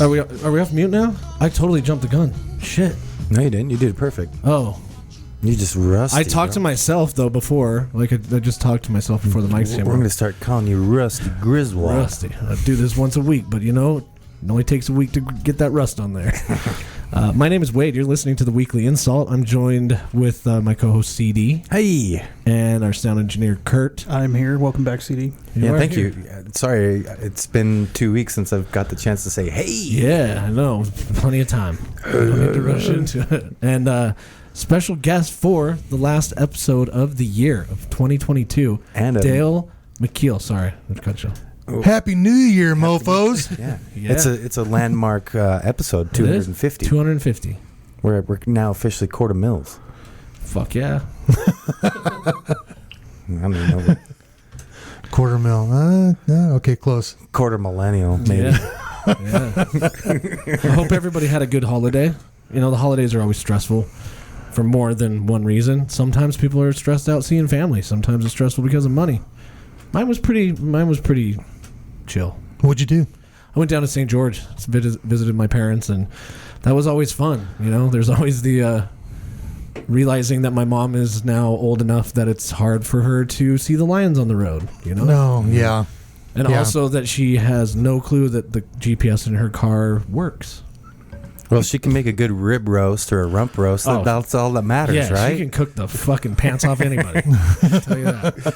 Are we off mute now? I totally jumped the gun. Shit. No, you didn't. You did it perfect. Oh. You just rusty. I talked to myself, though, before. Like, I just talked to myself before the mics came on. We're going to start calling you Rusty Griswold. Rusty. I do this once a week, but, you know, it only takes a week to get that rust on there. My name is Wade. You're listening to the Weekly InSalt. I'm joined with my co-host, CD. Hey. And our sound engineer, Kurt. I'm here. Welcome back, CD. Thank you. Sorry, it's been 2 weeks since I've got the chance to say, hey. Yeah, I know. Plenty of time. Don't need to rush into it. And special guest for the last episode of the year of 2022, and Dale McKeel. Sorry, I've cut you. Happy New Year, mofos. Yeah. It's a landmark episode, 250. 250. We're now officially quarter mils. Fuck yeah. I don't even know. Quarter mil. No, okay, close. Quarter millennial, maybe. Yeah. I hope everybody had a good holiday. You know, the holidays are always stressful for more than one reason. Sometimes people are stressed out seeing family. Sometimes it's stressful because of money. Mine was pretty chill. What'd you do? I went down to St. George, visited my parents, and that was always fun. You know, there's always the realizing that my mom is now old enough that it's hard for her to see the lions on the road, you know? No, yeah. And also that she has no clue that the GPS in her car works. Well, she can make a good rib roast or a rump roast. Oh. That's all that matters, right? She can cook the fucking pants off anybody. I'll tell you that.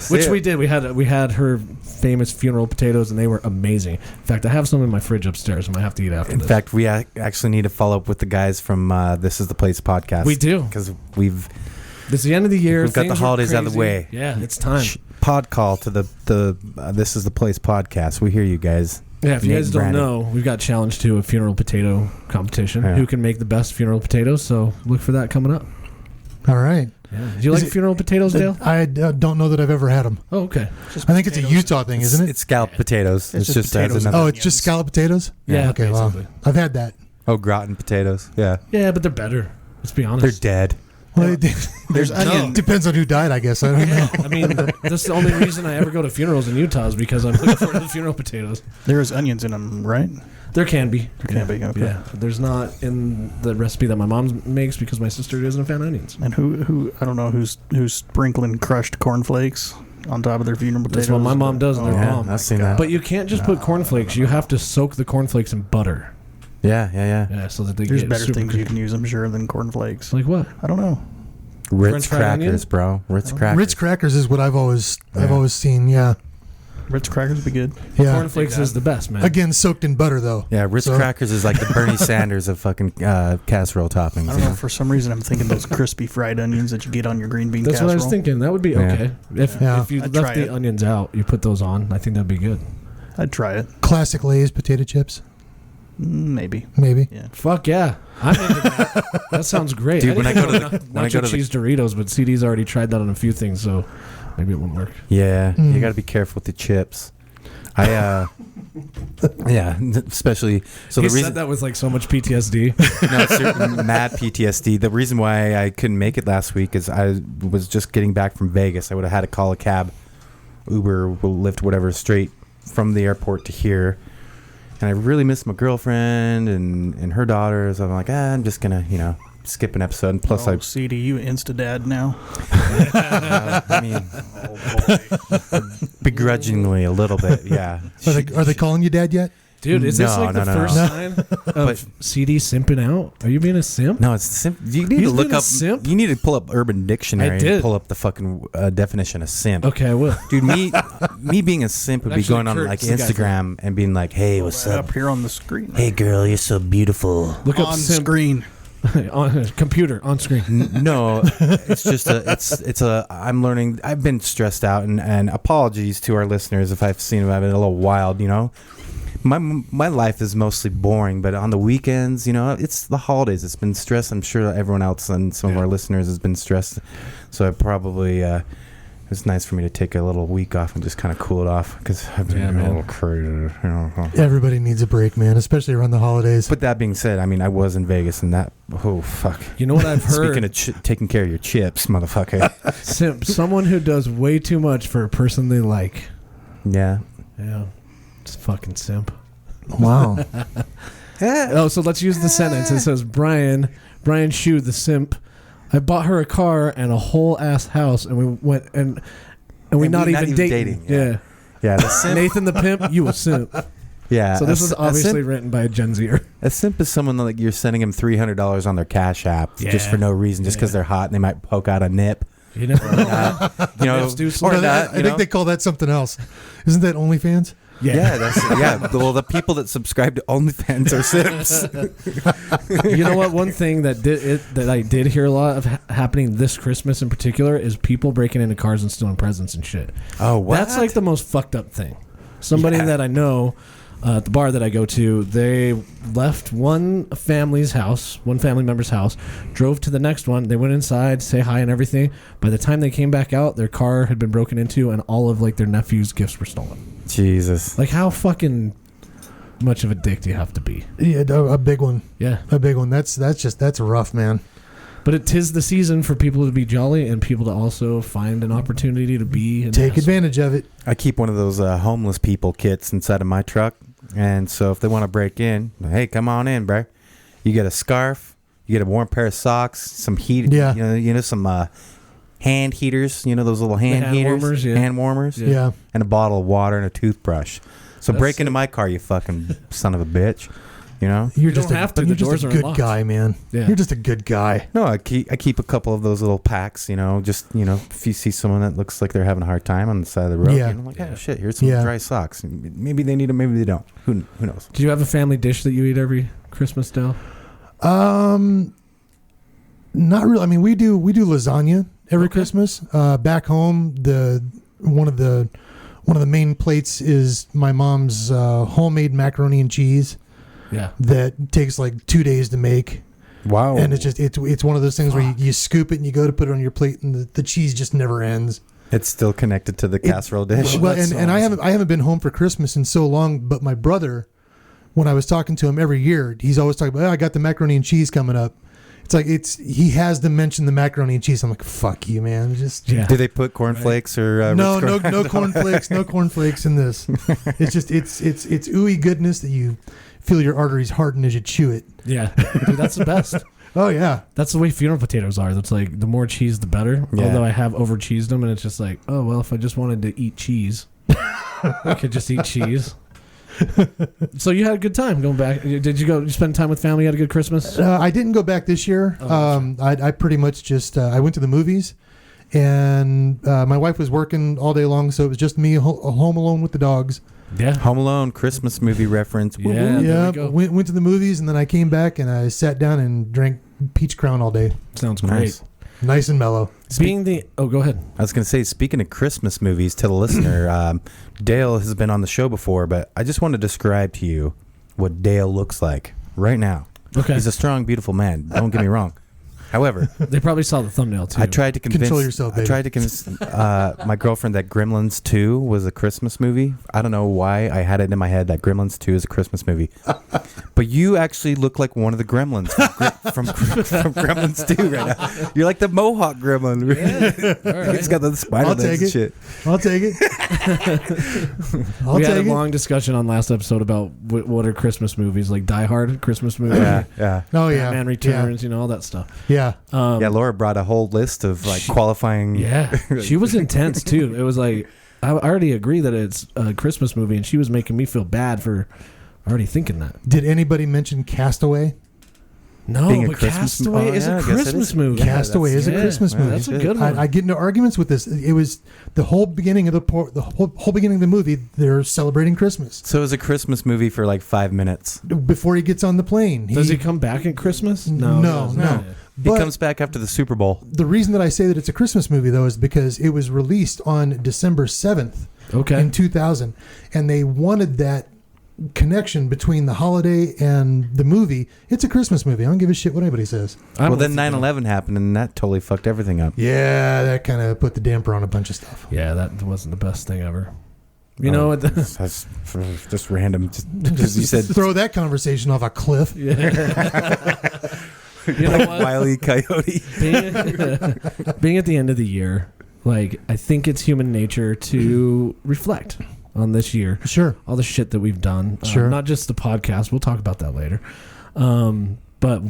Which we did. We had her famous funeral potatoes, and they were amazing. In fact, I have some in my fridge upstairs. I might have to eat after this. In fact, we actually need to follow up with the guys from This Is the Place podcast. We do. Because it's the end of the year. We've got the holidays out of the way. Yeah, it's time. Pod call to the This Is the Place podcast. We hear you guys. Yeah, if you guys don't know, we've got challenge to a funeral potato competition. Yeah. Who can make the best funeral potatoes? So look for that coming up. All right. Yeah. Do you like funeral potatoes, Dale? I don't know that I've ever had them. Oh, okay. I think it's a Utah thing, isn't it? It's scalloped potatoes. It's just potatoes. It's just scalloped potatoes? Yeah. Okay, basically. well, I've had that. Oh, gratin potatoes. Yeah. Yeah, but they're better. Let's be honest. They're dead. Well, there's onion. Depends on who died, I guess. I don't know. I mean, that's the only reason I ever go to funerals in Utah is because I'm looking forward to the funeral potatoes. There's onions in them, right? There can be. There can be, okay. Yeah. There's not in the recipe that my mom makes because my sister isn't a fan of onions. And who I don't know who's sprinkling crushed cornflakes on top of their funeral potatoes. That's what my mom does in their mom. I've seen that. But you can't just put cornflakes. You have to soak the cornflakes in butter. Yeah, so that they There's get better super things you can use, I'm sure, than cornflakes. Like what? I don't know. Ritz crackers, bro. Ritz crackers. Ritz crackers is what I've always seen. Yeah. Ritz crackers would be good. Yeah. Cornflakes is the best, man. Again, soaked in butter though. Yeah, Ritz crackers is like the Bernie Sanders of fucking casserole toppings. I don't know. For some reason, I'm thinking those crispy fried onions that you get on your green bean That's casserole. what I was thinking. That would be okay. If you I'd left try the onions out, you put those on. I think that'd be good. I'd try it. Classic Lay's potato chips. Maybe. Yeah. Fuck yeah. I'm into that. That sounds great. Dude, when I go to the nacho cheese Doritos, but CD's already tried that on a few things, so maybe it won't work. Yeah, you got to be careful with the chips. Yeah, especially. So he the reason said that with like so much PTSD. No, it's mad PTSD. The reason why I couldn't make it last week is I was just getting back from Vegas. I would have had to call a cab, Uber, Lyft, whatever, straight from the airport to here. And I really missed my girlfriend and her daughter. So I'm like, I'm just going to, skip an episode. And plus, CD, you Insta-dad now? I mean, begrudgingly a little bit, yeah. Are they calling you dad yet? Dude, is this like the first sign of CD simping out? Are you being a simp? No, it's simp. You need to look up. Simp? You need to pull up Urban Dictionary and pull up the fucking definition of simp. Okay, I will. Dude, me being a simp would be going on like Instagram and being like, "Hey, what's up?" Up here on the screen. Hey, girl, you're so beautiful. Look up on simp. Screen. On computer on screen. No, it's just I'm learning. I've been stressed out, and apologies to our listeners if I've seen them. I've been a little wild, My life is mostly boring, but on the weekends, it's the holidays. It's been stressed. I'm sure everyone else and some of our listeners has been stressed. So I probably it's nice for me to take a little week off and just kind of cool it off because I've been a little crazy. Everybody needs a break, man, especially around the holidays. But that being said, I mean, I was in Vegas and that. Oh fuck! You know what I've heard? Speaking of taking care of your chips, motherfucker. Simp, someone who does way too much for a person they like. Yeah. Yeah. It's fucking simp. Wow. Oh, so let's use the sentence. It says, Brian Shue, the simp. I bought her a car and a whole ass house, and we went and we not even dating. Yeah. Yeah, the simp. Nathan the pimp, you a simp. Yeah. So this was obviously written by a Gen Zer. A simp is someone like you're sending them $300 on their Cash App just for no reason, just because they're hot and they might poke out a nip. You never know. You know, or not. I think they call that something else. Isn't that OnlyFans? Yeah, Well, the people that subscribe to OnlyFans are simps. You know what? One thing that I did hear a lot of happening this Christmas in particular is people breaking into cars and stealing presents and shit. Oh, what? That's like the most fucked up thing. Somebody that I know at the bar that I go to, they left one family member's house, drove to the next one. They went inside, say hi and everything. By the time they came back out, their car had been broken into and all of like their nephew's gifts were stolen. Jesus. Like, how fucking much of a dick do you have to be? Yeah, a big one. Yeah. A big one. That's rough, man. But it is the season for people to be jolly and people to also find an opportunity to be take advantage of it. I keep one of those homeless people kits inside of my truck, and so if they want to break in, hey, come on in, bro. You get a scarf, you get a warm pair of socks, some heat, you know, some hand heaters, you know, those little hand heaters, hand warmers, yeah, and a bottle of water and a toothbrush. So break into my car, you fucking son of a bitch. You know, you're just a good guy, man. Yeah. You're just a good guy. No, I keep a couple of those little packs. You know, just if you see someone that looks like they're having a hard time on the side of the road, I'm like, oh shit, here's some dry socks. Maybe they need them, maybe they don't. Who knows? Do you have a family dish that you eat every Christmas, Dale? Not really. I mean, we do lasagna every Christmas. Back home, one of the main plates is my mom's homemade macaroni and cheese. Yeah, that takes like 2 days to make. Wow. And it's one of those things where you scoop it and you go to put it on your plate and the cheese just never ends. It's still connected to the casserole dish. Well, and I haven't been home for Christmas in so long. But my brother, when I was talking to him every year, he's always talking about, I got the macaroni and cheese coming up. It's like he has to mention the macaroni and cheese. I'm like, fuck you, man. Do they put cornflakes or no cornflakes, no cornflakes in this. It's just it's ooey goodness that you feel your arteries harden as you chew it. Yeah, dude, that's the best. Oh yeah, that's the way funeral potatoes are. That's like the more cheese, the better. Yeah. Although I have over cheesed them, and it's just like, oh well, if I just wanted to eat cheese, I could just eat cheese. So you had a good time going back. Did you go? You spend time with family? You had a good Christmas? I didn't go back this year. I pretty much just I went to the movies, and my wife was working all day long, so it was just me home alone with the dogs. Yeah, Home Alone Christmas movie reference. Yeah. Went to the movies, and then I came back and I sat down and drank Peach Crown all day. Sounds great. Nice and mellow. Go ahead. I was going to say, speaking of Christmas movies, to the listener, Dale has been on the show before, but I just want to describe to you what Dale looks like right now. Okay. He's a strong, beautiful man. Don't get me wrong. However, they probably saw the thumbnail too. I tried to convince. Control yourself, baby. I tried to convince my girlfriend that Gremlins 2 was a Christmas movie. I don't know why I had it in my head that Gremlins 2 is a Christmas movie. But you actually look like one of the Gremlins from Gremlins 2 right now. You're like the Mohawk Gremlin. Yeah. All right. He's got the spider legs and shit. I'll take it. We had a long discussion on last episode about what are Christmas movies, like Die Hard Christmas movie. Yeah. Oh yeah. Batman Returns, all that stuff. Yeah. Laura brought a whole list of qualifying. Yeah, she was intense too. It was like I already agree that it's a Christmas movie, and she was making me feel bad for already thinking that. Did anybody mention Castaway? No, but Castaway is a Christmas movie. Castaway is a Christmas movie. That's a good one. I get into arguments with this. It was the whole beginning of the whole beginning of the movie. They're celebrating Christmas. So it was a Christmas movie for like 5 minutes. Before he gets on the plane. Does he come back at Christmas? No. He comes back after the Super Bowl. The reason that I say that it's a Christmas movie, though, is because it was released on December 7th in 2000. And they wanted that connection between the holiday and the movie. It's a Christmas movie. I don't give a shit what anybody says. Well, then 9/11 happened, and that totally fucked everything up. Yeah, that kind of put the damper on a bunch of stuff. Yeah, that wasn't the best thing ever. You know what? That's just random. Just because you said throw that conversation off a cliff. Yeah. You know what? Wile E. Coyote. Being at the end of the year, like I think it's human nature to reflect. on this year. Sure. All the shit that we've done. Sure. Not just the podcast. We'll talk about that later. But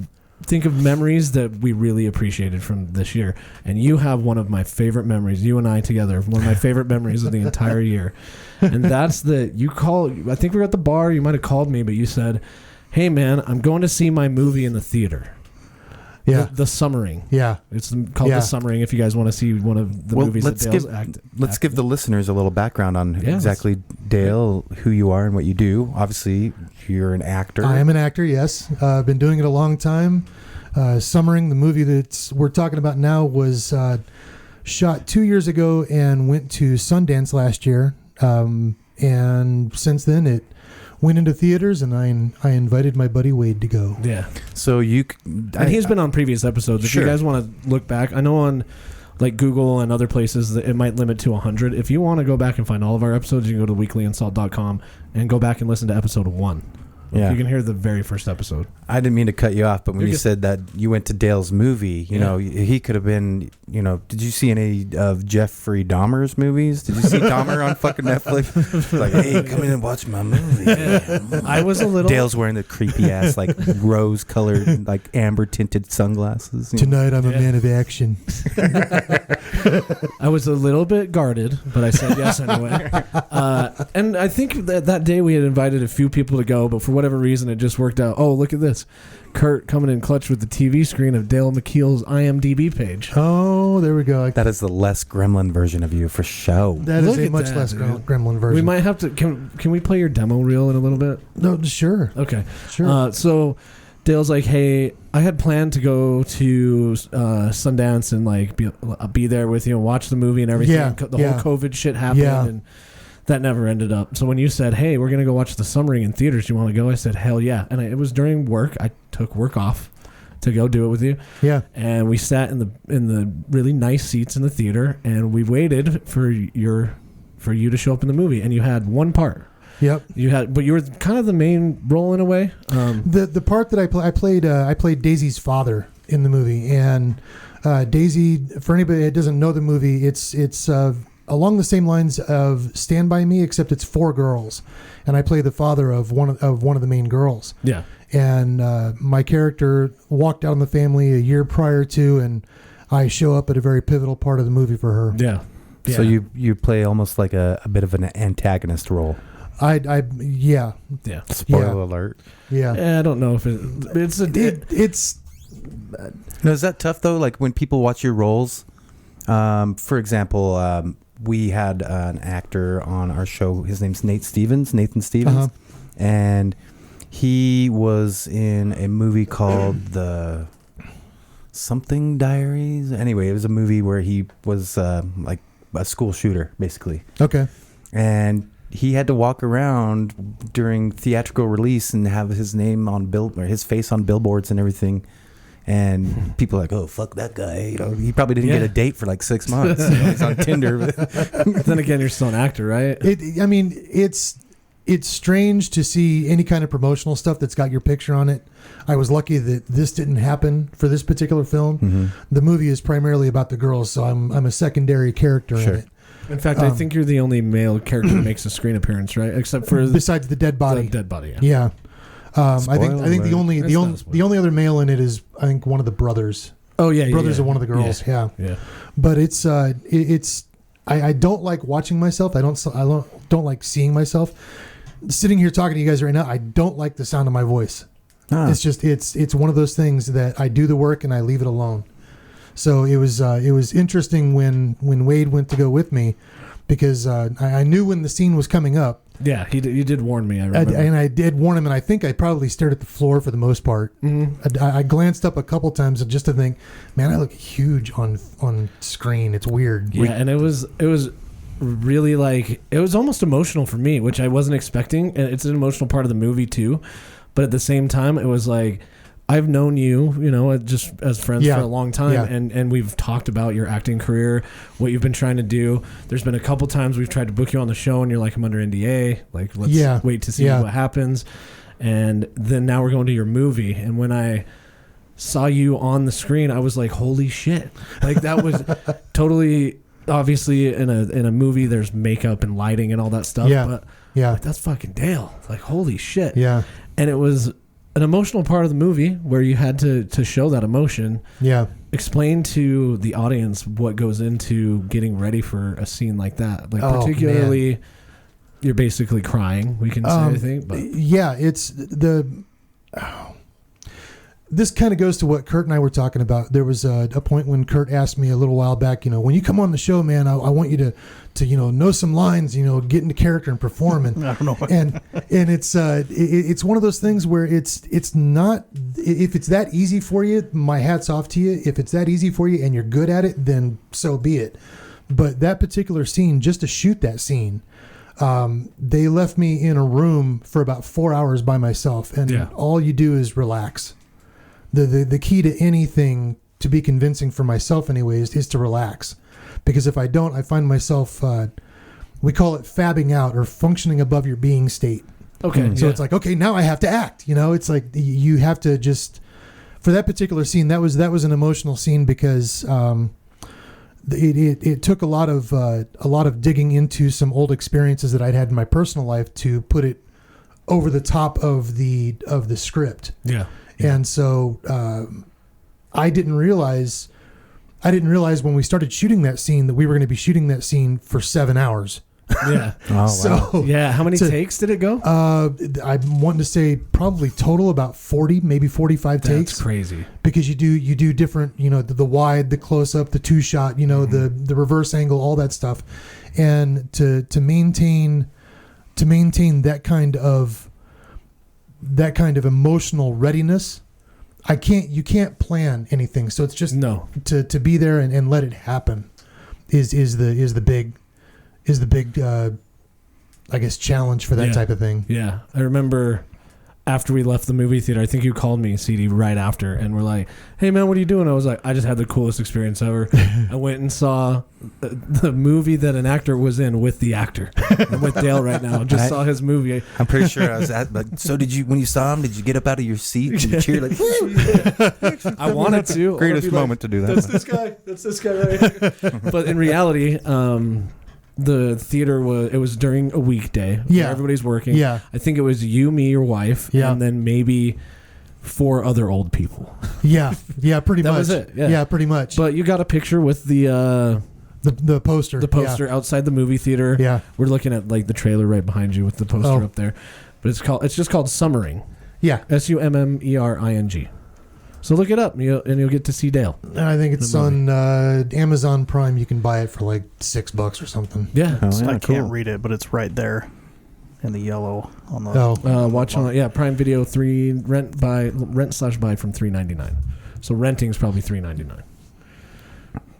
think of memories that we really appreciated from this year. And you have one of my favorite memories. You and I together, one of my favorite memories of the entire year. And that's that you called, I think we were at the bar. You might have called me, but you said, hey, man, I'm going to see my movie in the theater. Yeah. The Summering. Yeah. It's called The Summering if you guys want to see one of the movies that Dale's Let's give the listeners a little background on exactly Dale, who you are and what you do. Obviously, you're an actor. I am an actor, yes. I've been doing it a long time. Summering, the movie that we're talking about now, was shot 2 years ago and went to Sundance last year. And since then, it went into theaters, and I invited my buddy Wade to go. Yeah. So and he's been on previous episodes. If you guys want to look back, I know on like Google and other places that it might limit to 100. If you want to go back and find all of our episodes, you can go to weeklyInsult.com and go back and listen to episode 1. Yeah. You can hear the very first episode. I didn't mean to cut you off, but when you said that you went to Dale's movie, you know, he could have been, you know, did you see any of Jeffrey Dahmer's movies? Did you see Dahmer on fucking Netflix? Like, hey, come in and watch my movie. Yeah. I was a little... Dale's wearing the creepy ass, like, rose-colored, like, amber-tinted sunglasses. Tonight I'm a man of action. I was a little bit guarded, but I said yes anyway. And I think that day we had invited a few people to go, but for whatever reason it just worked out. Oh, look at this. Kurt coming in clutch with the TV screen of Dale McKeel's IMDb page. Oh, there we go. That is the less gremlin version of you for show. That is a much less gremlin version. We might have to... Can we play your demo reel in a little bit? No, sure. Okay. Sure. So Dale's like, hey, I had planned to go to Sundance and like be there with you and watch the movie and everything. Yeah, The whole COVID shit happened and that never ended up. So when you said, hey, we're going to go watch The Summering in theaters, you want to go? I said, hell yeah. And it was during work. I took work off to go do it with you. Yeah. And we sat in the really nice seats in the theater and we waited for you to show up in the movie, and you had one part. Yep. But you were kind of the main role in a way. The part that I played Daisy's father in the movie, and Daisy, for anybody that doesn't know the movie, it's along the same lines of Stand By Me, except it's 4 girls, and I play the father of one of the main girls. Yeah. And my character walked out on the family a year prior to, and I show up at a very pivotal part of the movie for her. Yeah. So you play almost like a bit of an antagonist role. Yeah. Spoiler alert. Yeah. I don't know if it's No, is that tough though? Like when people watch your roles, for example, we had an actor on our show. His name's Nathan Stevens, and he was in a movie called The Something Diaries. Anyway, it was a movie where he was like a school shooter, basically. Okay. And he had to walk around during theatrical release and have his name on his face on billboards and everything. And people are like, oh, fuck that guy. You know, he probably didn't get a date for like 6 months. You know, he's on Tinder. Then again, you're still an actor, right? It's strange to see any kind of promotional stuff that's got your picture on it. I was lucky that this didn't happen for this particular film. Mm-hmm. The movie is primarily about the girls, so I'm a secondary character in it. In fact, I think you're the only male character that makes a screen appearance, right? Except for besides the dead body. The dead body. Yeah. I think the only other male in it is I think one of the brothers. Oh yeah, brothers of one of the girls. Yeah. But it's I don't like watching myself. I don't like seeing myself. Sitting here talking to you guys right now, I don't like the sound of my voice. It's just it's one of those things that I do the work and I leave it alone. So it was interesting when Wade went to go with me, because I knew when the scene was coming up. Yeah, you did warn me. I remember. And I did warn him, and I think I probably stared at the floor for the most part. Mm-hmm. I glanced up a couple times just to think, man, I look huge on screen. It's weird. Yeah, and it was really like, it was almost emotional for me, which I wasn't expecting. And it's an emotional part of the movie too, but at the same time, it was like, I've known you, just as friends for a long time, and we've talked about your acting career, what you've been trying to do. There's been a couple times we've tried to book you on the show, and you're like, I'm under NDA. Like, let's wait to see what happens. And then now we're going to your movie, and when I saw you on the screen, I was like, holy shit. Like, that was totally obviously in a movie there's makeup and lighting and all that stuff. Yeah. But Yeah. like, that's fucking Dale. Like, holy shit. Yeah. And it was an emotional part of the movie where you had to show that emotion. Yeah. Explain to the audience what goes into getting ready for a scene like that. Like, Oh, particularly, you're basically crying. We can say, I think, but yeah, it's this kind of goes to what Kurt and I were talking about. There was a point when Kurt asked me a little while back, when you come on the show, man, I want you to know some lines, get into character and perform. And I don't know. and it's one of those things where it's not, if it's that easy for you, my hat's off to you. If it's that easy for you and you're good at it, then so be it. But that particular scene, just to shoot that scene, they left me in a room for about 4 hours by myself, and all you do is relax. The key to anything, to be convincing for myself anyways, is to relax. Because if I don't, I find myself, we call it fabbing out, or functioning above your being state. okay. So it's like, okay, now I have to act. It's like you have to just, for that particular scene, that was an emotional scene because it took a lot of digging into some old experiences that I'd had in my personal life to put it over the top of the script. Yeah. And so I didn't realize when we started shooting that scene that we were going to be shooting that scene for 7 hours. Yeah. Oh, wow. So Yeah. How many takes did it go? I'm wanting to say probably total about 40, maybe 45 takes. That's crazy. Because you do different, the wide, the close up, the 2-shot, the reverse angle, all that stuff. And to maintain that kind of emotional readiness, you can't plan anything. So it's just to be there and let it happen is the big I guess challenge for that type of thing. Yeah. I remember after we left the movie theater, I think you called me, CD, right after, and we're like, hey man, what are you doing? I was like, I just had the coolest experience ever. I went and saw the movie that an actor was in with the actor. I'm with Dale right now. Just saw his movie. I'm pretty sure I was at. But so did you? When you saw him, did you get up out of your seat and cheer like? I wanted to. Greatest moment to do that. That's this guy. That's this guy right here. But in reality, the theater was during a weekday. Yeah. Everybody's working. Yeah. I think it was you, me, your wife, and then maybe 4 other old people. Yeah. Yeah, pretty much. That was it. Yeah. Pretty much. But you got a picture with the poster. The poster outside the movie theater. Yeah. We're looking at like the trailer right behind you with the poster up there. But it's just called Summering. Yeah. Summering. So look it up and you'll get to see Dale. I think it's on Amazon Prime. You can buy it for like $6 or something. Yeah. I can't read it, but it's right there in the yellow on the. Watch on Prime Video 3 rent/buy from $3.99. So renting's probably $3.99.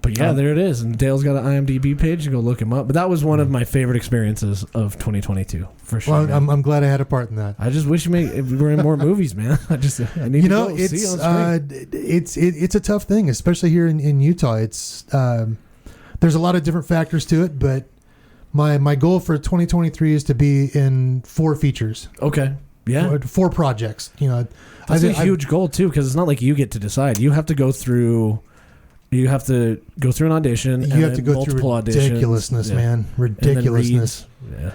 But yeah, there it is. And Dale's got an IMDb page. You go look him up. But that was one of my favorite experiences of 2022 for sure. Well, I'm glad I had a part in that. I just wish we were in more movies, man. I need to go it's see on screen. it's a tough thing, especially here in Utah. It's there's a lot of different factors to it, but my goal for 2023 is to be in 4 features. Okay. Yeah. 4 projects. That's a huge goal too, because it's not like you get to decide. You have to go through an audition. You have to go through ridiculousness, man. Ridiculousness. Yeah.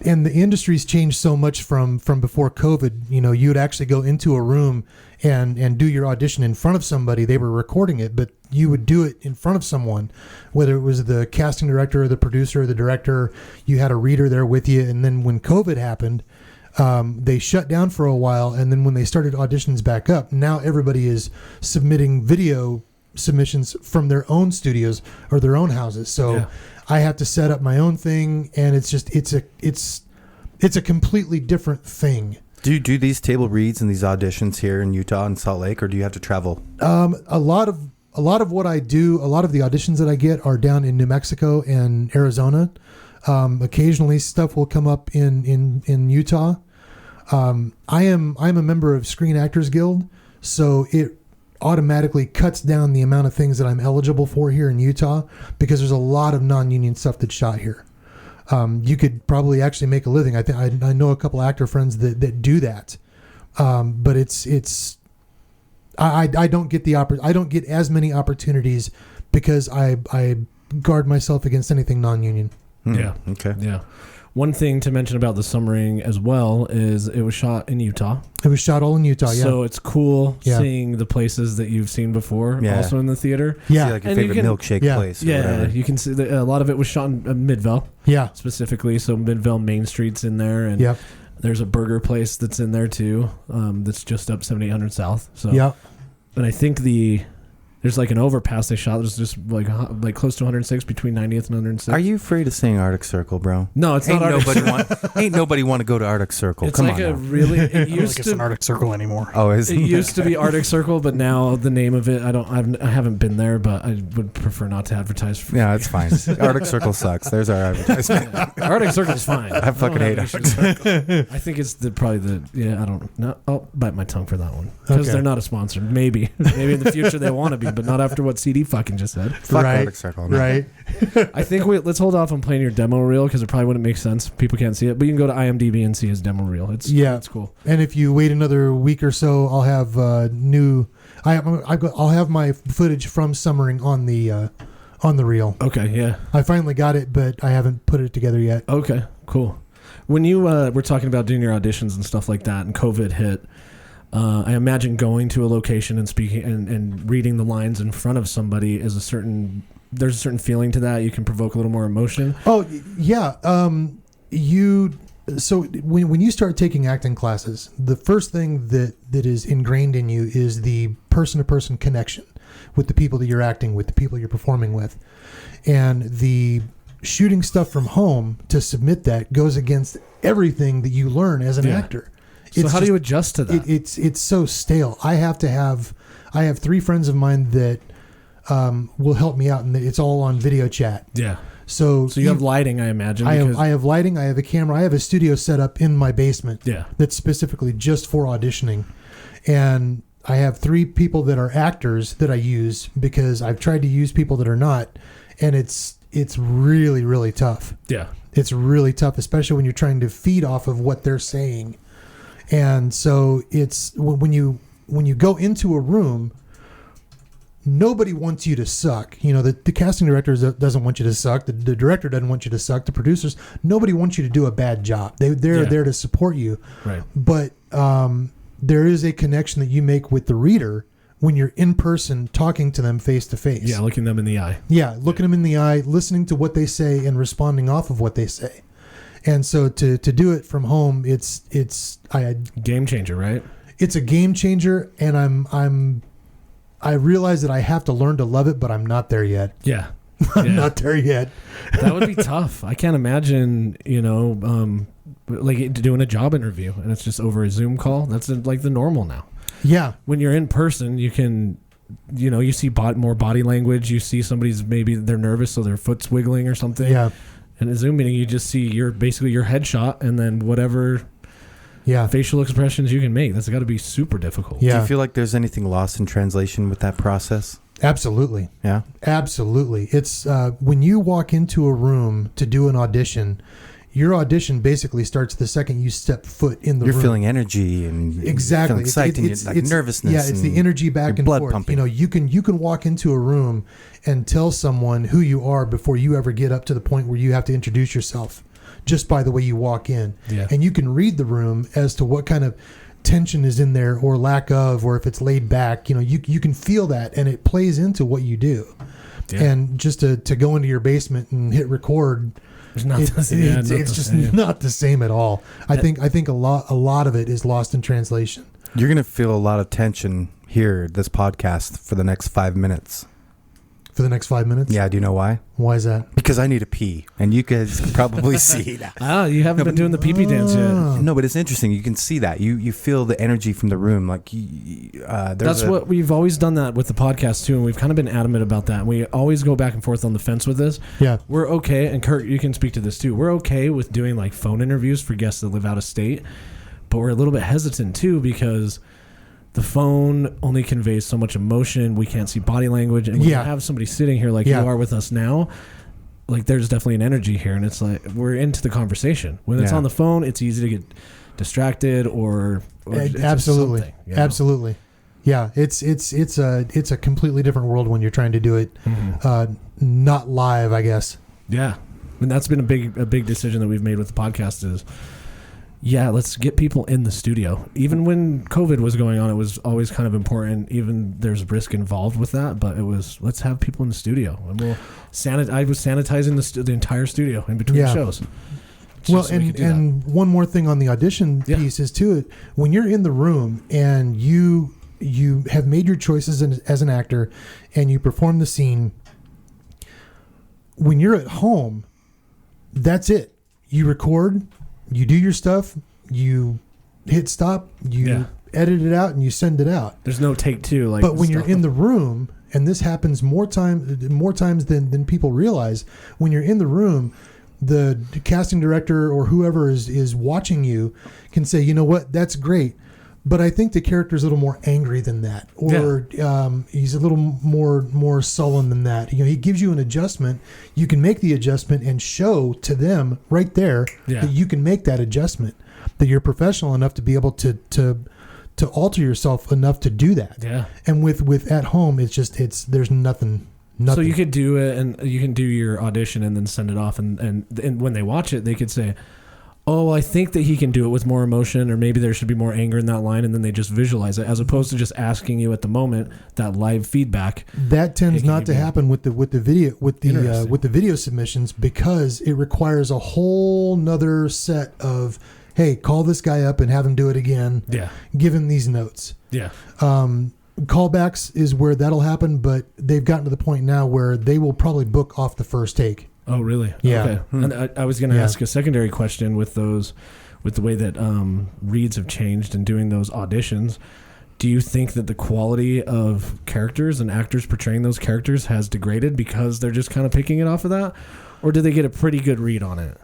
And the industry's changed so much from before COVID. You'd actually go into a room and do your audition in front of somebody. They were recording it, but you would do it in front of someone, whether it was the casting director or the producer or the director. You had a reader there with you. And then when COVID happened, they shut down for a while. And then when they started auditions back up, now everybody is submitting video submissions from their own studios or their own houses. So I have to set up my own thing, and it's a completely different thing. Do you do these table reads and these auditions here in Utah and Salt Lake, or do you have to travel? A lot of what I do, a lot of the auditions that I get are down in New Mexico and Arizona. Occasionally stuff will come up in Utah. I'm a member of Screen Actors Guild, so it automatically cuts down the amount of things that I'm eligible for here in Utah, because there's a lot of non-union stuff that's shot here. You could probably actually make a living. I know a couple actor friends that do that, but I don't get I don't get as many opportunities because I guard myself against anything non-union. Yeah. Okay. Yeah. One thing to mention about the Summering as well is it was shot in Utah. It was shot all in Utah. Yeah. So it's cool Yeah. seeing the places that you've seen before also in the theater. Yeah. See, like your And you favorite can- milkshake Yeah. place. Or Yeah, whatever. you can see a lot of it was shot in Midvale Yeah. specifically. So Midvale Main Street's in there, and Yep. there's a burger place that's in there too. That's just up 7800 South. So Yep. and I think there's like an overpass they shot. There's just like close to 106 between 90th and 106. Are you afraid of saying Arctic Circle, bro? No, it's Ain't not Arctic ain't nobody want to go to Arctic Circle. It's Come like on. a now. really. It I don't used think it's an to. Arctic Circle anymore. Oh, is It used to be Arctic Circle, but now the name of it, I haven't been there, but I would prefer not to advertise. For Yeah, it's fine. Arctic Circle sucks. There's our advertisement. Arctic Circle's fine. I fucking hate don't have Arctic issues. I think it's I don't know. I'll bite my tongue for that one because Okay. they're not a sponsor. Maybe in the future they want to be, but not after what CD fucking just said. Fuck Right. Arctic Circle. No. Right. I think let's hold off on playing your demo reel because it probably wouldn't make sense. People can't see it, but you can go to IMDb and see his demo reel. It's cool. And if you wait another week or so, I'll have I'll have my footage from Summering on the reel. Okay, yeah. I finally got it, but I haven't put it together yet. Okay, cool. When you were talking about doing your auditions and stuff like that, and COVID hit, I imagine going to a location and speaking and reading the lines in front of somebody there's a certain feeling to that. You can provoke a little more emotion. Oh yeah. So when you start taking acting classes, the first thing that is ingrained in you is the person-to-person connection with the people that you're acting with, the people you're performing with, and the shooting stuff from home to submit that goes against everything that you learn as an actor. So how do you adjust to that? It's so stale. I have 3 friends of mine that will help me out, and it's all on video chat. Yeah. So you have lighting, I imagine. I have lighting. I have a camera. I have a studio set up in my basement. Yeah. That's specifically just for auditioning, and I have 3 people that are actors that I use because I've tried to use people that are not, and it's really, really tough. Yeah. It's really tough, especially when you're trying to feed off of what they're saying. And so it's when you go into a room, nobody wants you to suck. You know, the casting director doesn't want you to suck. The director doesn't want you to suck. The producers, nobody wants you to do a bad job. They're there to support you. Right. But there is a connection that you make with the reader when you're in person talking to them face to face. Yeah, looking them in the eye. Yeah, looking them in the eye, listening to what they say and responding off of what they say. And so to do it from home, it's Game changer, right? It's a game changer, and I realize that I have to learn to love it, but I'm not there yet. Yeah. I'm not there yet. That would be tough. I can't imagine, like doing a job interview and it's just over a Zoom call. That's like the normal now. Yeah. When you're in person, you can, you see more body language. You see maybe they're nervous, so their foot's wiggling or something. Yeah. In a Zoom meeting, you just see your headshot and then whatever facial expressions you can make. That's got to be super difficult. Yeah. Do you feel like there's anything lost in translation with that process? Absolutely. Yeah. Absolutely. It's when you walk into a room to do an audition, your audition basically starts the second you step foot in the room. You're feeling energy and exactly feeling psyched and it's nervousness. Yeah, it's the energy back and blood forth. pumping. You can walk into a room and tell someone who you are before you ever get up to the point where you have to introduce yourself, just by the way you walk in. Yeah. And you can read the room as to what kind of tension is in there or lack of, or if it's laid back. You can feel that, and it plays into what you do. Yeah. And just to go into your basement and hit record, It's not the same. it's just not the same at all. I think a lot of it is lost in translation. You're going to feel a lot of tension here, this podcast, for the next 5 minutes. For the next 5 minutes? Yeah, do you know why? Why is that? Because I need a pee, and you guys can probably see that. You haven't been doing the pee-pee dance yet. No, but it's interesting. You can see that. You feel the energy from the room. Like That's what we've always done that with the podcast too, and we've kind of been adamant about that. And we always go back and forth on the fence with this. Yeah. We're okay, and Kurt, you can speak to this too. We're okay with doing like phone interviews for guests that live out of state, but we're a little bit hesitant too because the phone only conveys so much emotion. We can't see body language, and when you have somebody sitting here like you are with us now, like there's definitely an energy here, and it's like we're into the conversation. When it's on the phone, it's easy to get distracted or absolutely, something, absolutely. Yeah, it's a completely different world when you're trying to do it not live, I guess. Yeah. And that's been a big decision that we've made with the podcast is, yeah, let's get people in the studio. Even when COVID was going on, it was always kind of important. Even there's risk involved with that, but it was, let's have people in the studio. And I was sanitizing the entire studio in between shows. Well, and one more thing on the audition piece is too, it when you're in the room and you have made your choices as an actor and you perform the scene. When you're at home, that's it. You record, you do your stuff, you hit stop, you edit it out, and you send it out. There's no take two. But when you're in the room, and this happens more times than people realize, when you're in the room, the casting director or whoever is watching you can say, you know what, that's great. But I think the character's a little more angry than that, or he's a little more sullen than that. You know, he gives you an adjustment. You can make the adjustment and show to them right there that you can make that adjustment. That you're professional enough to be able to alter yourself enough to do that. Yeah. And with at home, there's nothing. So you could do it, and you can do your audition and then send it off, and when they watch it, they could say, oh, I think that he can do it with more emotion, or maybe there should be more anger in that line, and then they just visualize it, as opposed to just asking you at the moment that live feedback. That tends not to happen with the video submissions, because it requires a whole nother set of, hey, call this guy up and have him do it again. Yeah, give him these notes. Yeah. Callbacks is where that'll happen, but they've gotten to the point now where they will probably book off the first take. Oh, really? Yeah. Okay. And I was going to ask a secondary question with the way that reads have changed and doing those auditions. Do you think that the quality of characters and actors portraying those characters has degraded because they're just kind of picking it off of that? Or do they get a pretty good read on it?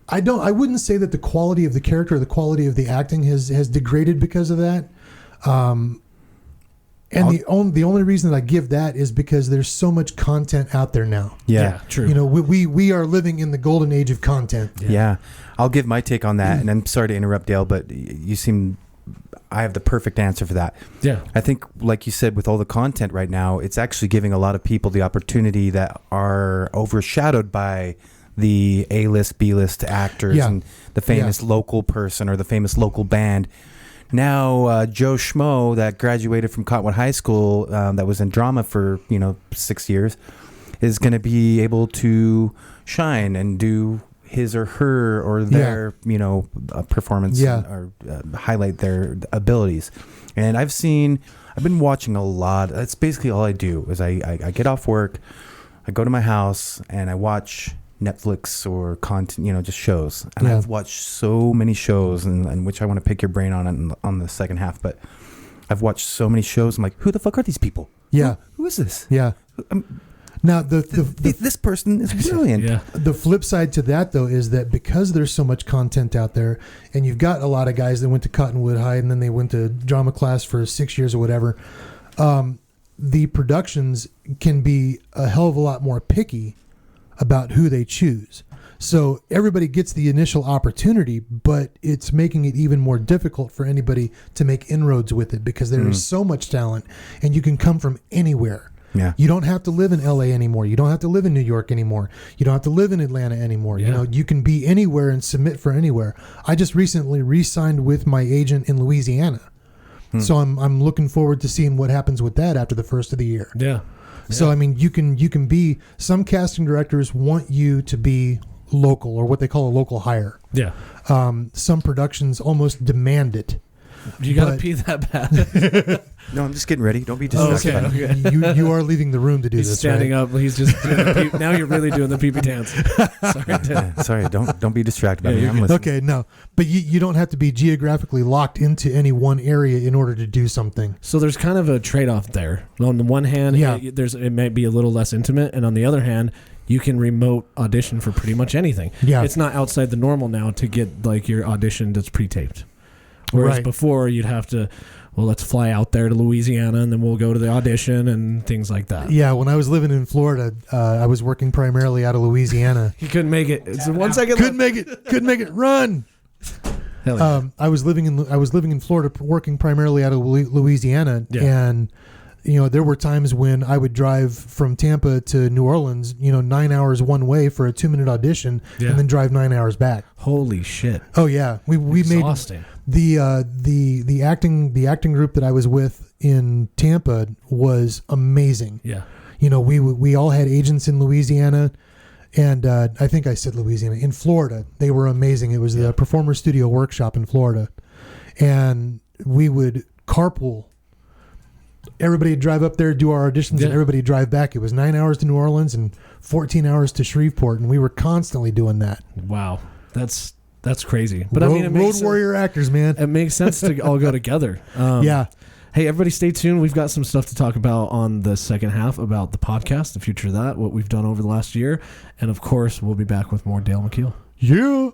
I wouldn't say that the quality of the character or the quality of the acting has degraded because of that. And the only reason that I give that is because there's so much content out there now. Yeah, true. You know, we are living in the golden age of content. Yeah. I'll give my take on that, and I'm sorry to interrupt, Dale, but I have the perfect answer for that. Yeah. I think, like you said, with all the content right now, it's actually giving a lot of people the opportunity that are overshadowed by the A-list, B-list actors and the famous local person or the famous local band. Now, Joe Schmo that graduated from Cottonwood High School, that was in drama for 6 years, is going to be able to shine and do his or her or their performance or highlight their abilities. And I've been watching a lot. That's basically all I do is I get off work, I go to my house, and I watch Netflix or content, just shows. And I've watched so many shows, and which I want to pick your brain on the second half. But I've watched so many shows. I'm like, who the fuck are these people? Yeah, who is this? Yeah. Now this person is brilliant. Yeah. The flip side to that, though, is that because there's so much content out there, and you've got a lot of guys that went to Cottonwood High and then they went to drama class for 6 years or whatever, the productions can be a hell of a lot more picky about who they choose. So everybody gets the initial opportunity, but it's making it even more difficult for anybody to make inroads with it because there is so much talent, and you can come from anywhere. Yeah. You don't have to live in LA anymore. You don't have to live in New York anymore. You don't have to live in Atlanta anymore. Yeah. You can be anywhere and submit for anywhere. I just recently re-signed with my agent in Louisiana. So I'm looking forward to seeing what happens with that after the first of the year. Yeah. So, I mean, you can be, some casting directors want you to be local, or what they call a local hire. Yeah. Some productions almost demand it. You got to pee that bad? No, I'm just getting ready. Don't be distracted. Okay. You are leaving the room to do this. He's standing up. He's just doing the now you're really doing the pee-pee dance. Sorry, don't be distracted by me. I'm listening. Okay, no. But you don't have to be geographically locked into any one area in order to do something. So there's kind of a trade-off there. On the one hand, it may be a little less intimate, and on the other hand, you can remote audition for pretty much anything. Yeah. It's not outside the normal now to get like your audition that's pre-taped. Whereas before you'd have to, let's fly out there to Louisiana and then we'll go to the audition and things like that. Yeah, when I was living in Florida, I was working primarily out of Louisiana. You couldn't make it. It's 1 second. Couldn't make it. Run. Hell yeah. I was living in Florida, working primarily out of Louisiana, and there were times when I would drive from Tampa to New Orleans, 9 hours one way for a 2-minute audition, and then drive 9 hours back. Holy shit! Oh yeah, we Exhausting. made the acting group that I was with in Tampa was amazing. Yeah. We all had agents in Louisiana. And I think I said Louisiana. In Florida, they were amazing. It was the Performer Studio Workshop in Florida. And we would carpool. Everybody would drive up there, do our auditions, and everybody would drive back. It was 9 hours to New Orleans and 14 hours to Shreveport, and we were constantly doing that. Wow. That's crazy. But Road, I mean, it makes Road Warrior actors, man. It makes sense to all go together. Yeah. Hey, everybody stay tuned. We've got some stuff to talk about on the second half about the podcast, the future of that, what we've done over the last year. And, of course, we'll be back with more Dale McKeel. Yeah.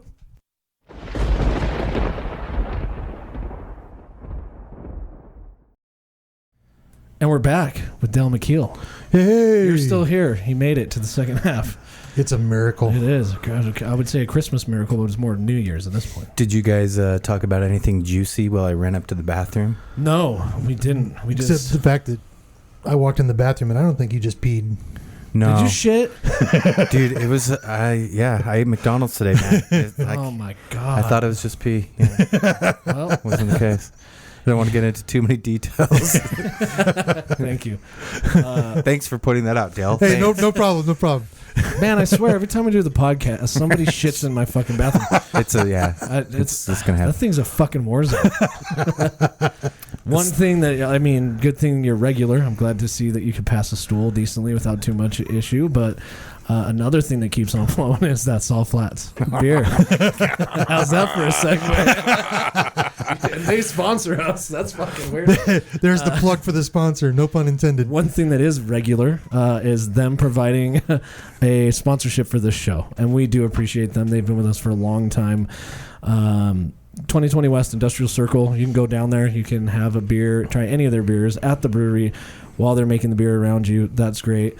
And we're back with Dale McKeel. Hey. You're still here. He made it to the second half. It's a miracle. It is. I would say a Christmas miracle, but it's more New Year's at this point. Did you guys talk about anything juicy while I ran up to the bathroom? No, we didn't. We Except just... the fact that I walked in the bathroom and I don't think you just peed. No. Did you shit? Dude, it was, I ate McDonald's today, man. Oh, my God. I thought it was just pee. Yeah. Well, Wasn't the case. I don't want to get into too many details. thank you. Thanks for putting that out, Dale. Hey, Thanks. no problem. Man, I swear, every time I do the podcast, somebody shits in my fucking bathroom. It's gonna happen. That thing's a fucking war zone. One thing that, good thing you're regular. I'm glad to see that you can pass a stool decently without too much issue. But another thing that keeps on flowing is that Salt Flats beer. How's that for a segue? They sponsor us. That's fucking weird. There's the plug for the sponsor. No pun intended. One thing that is regular is them providing a sponsorship for this show. And we do appreciate them. They've been with us for a long time. 2020 West Industrial Circle. You can go down there. You can have a beer, try any of their beers at the brewery while they're making the beer around you. That's great.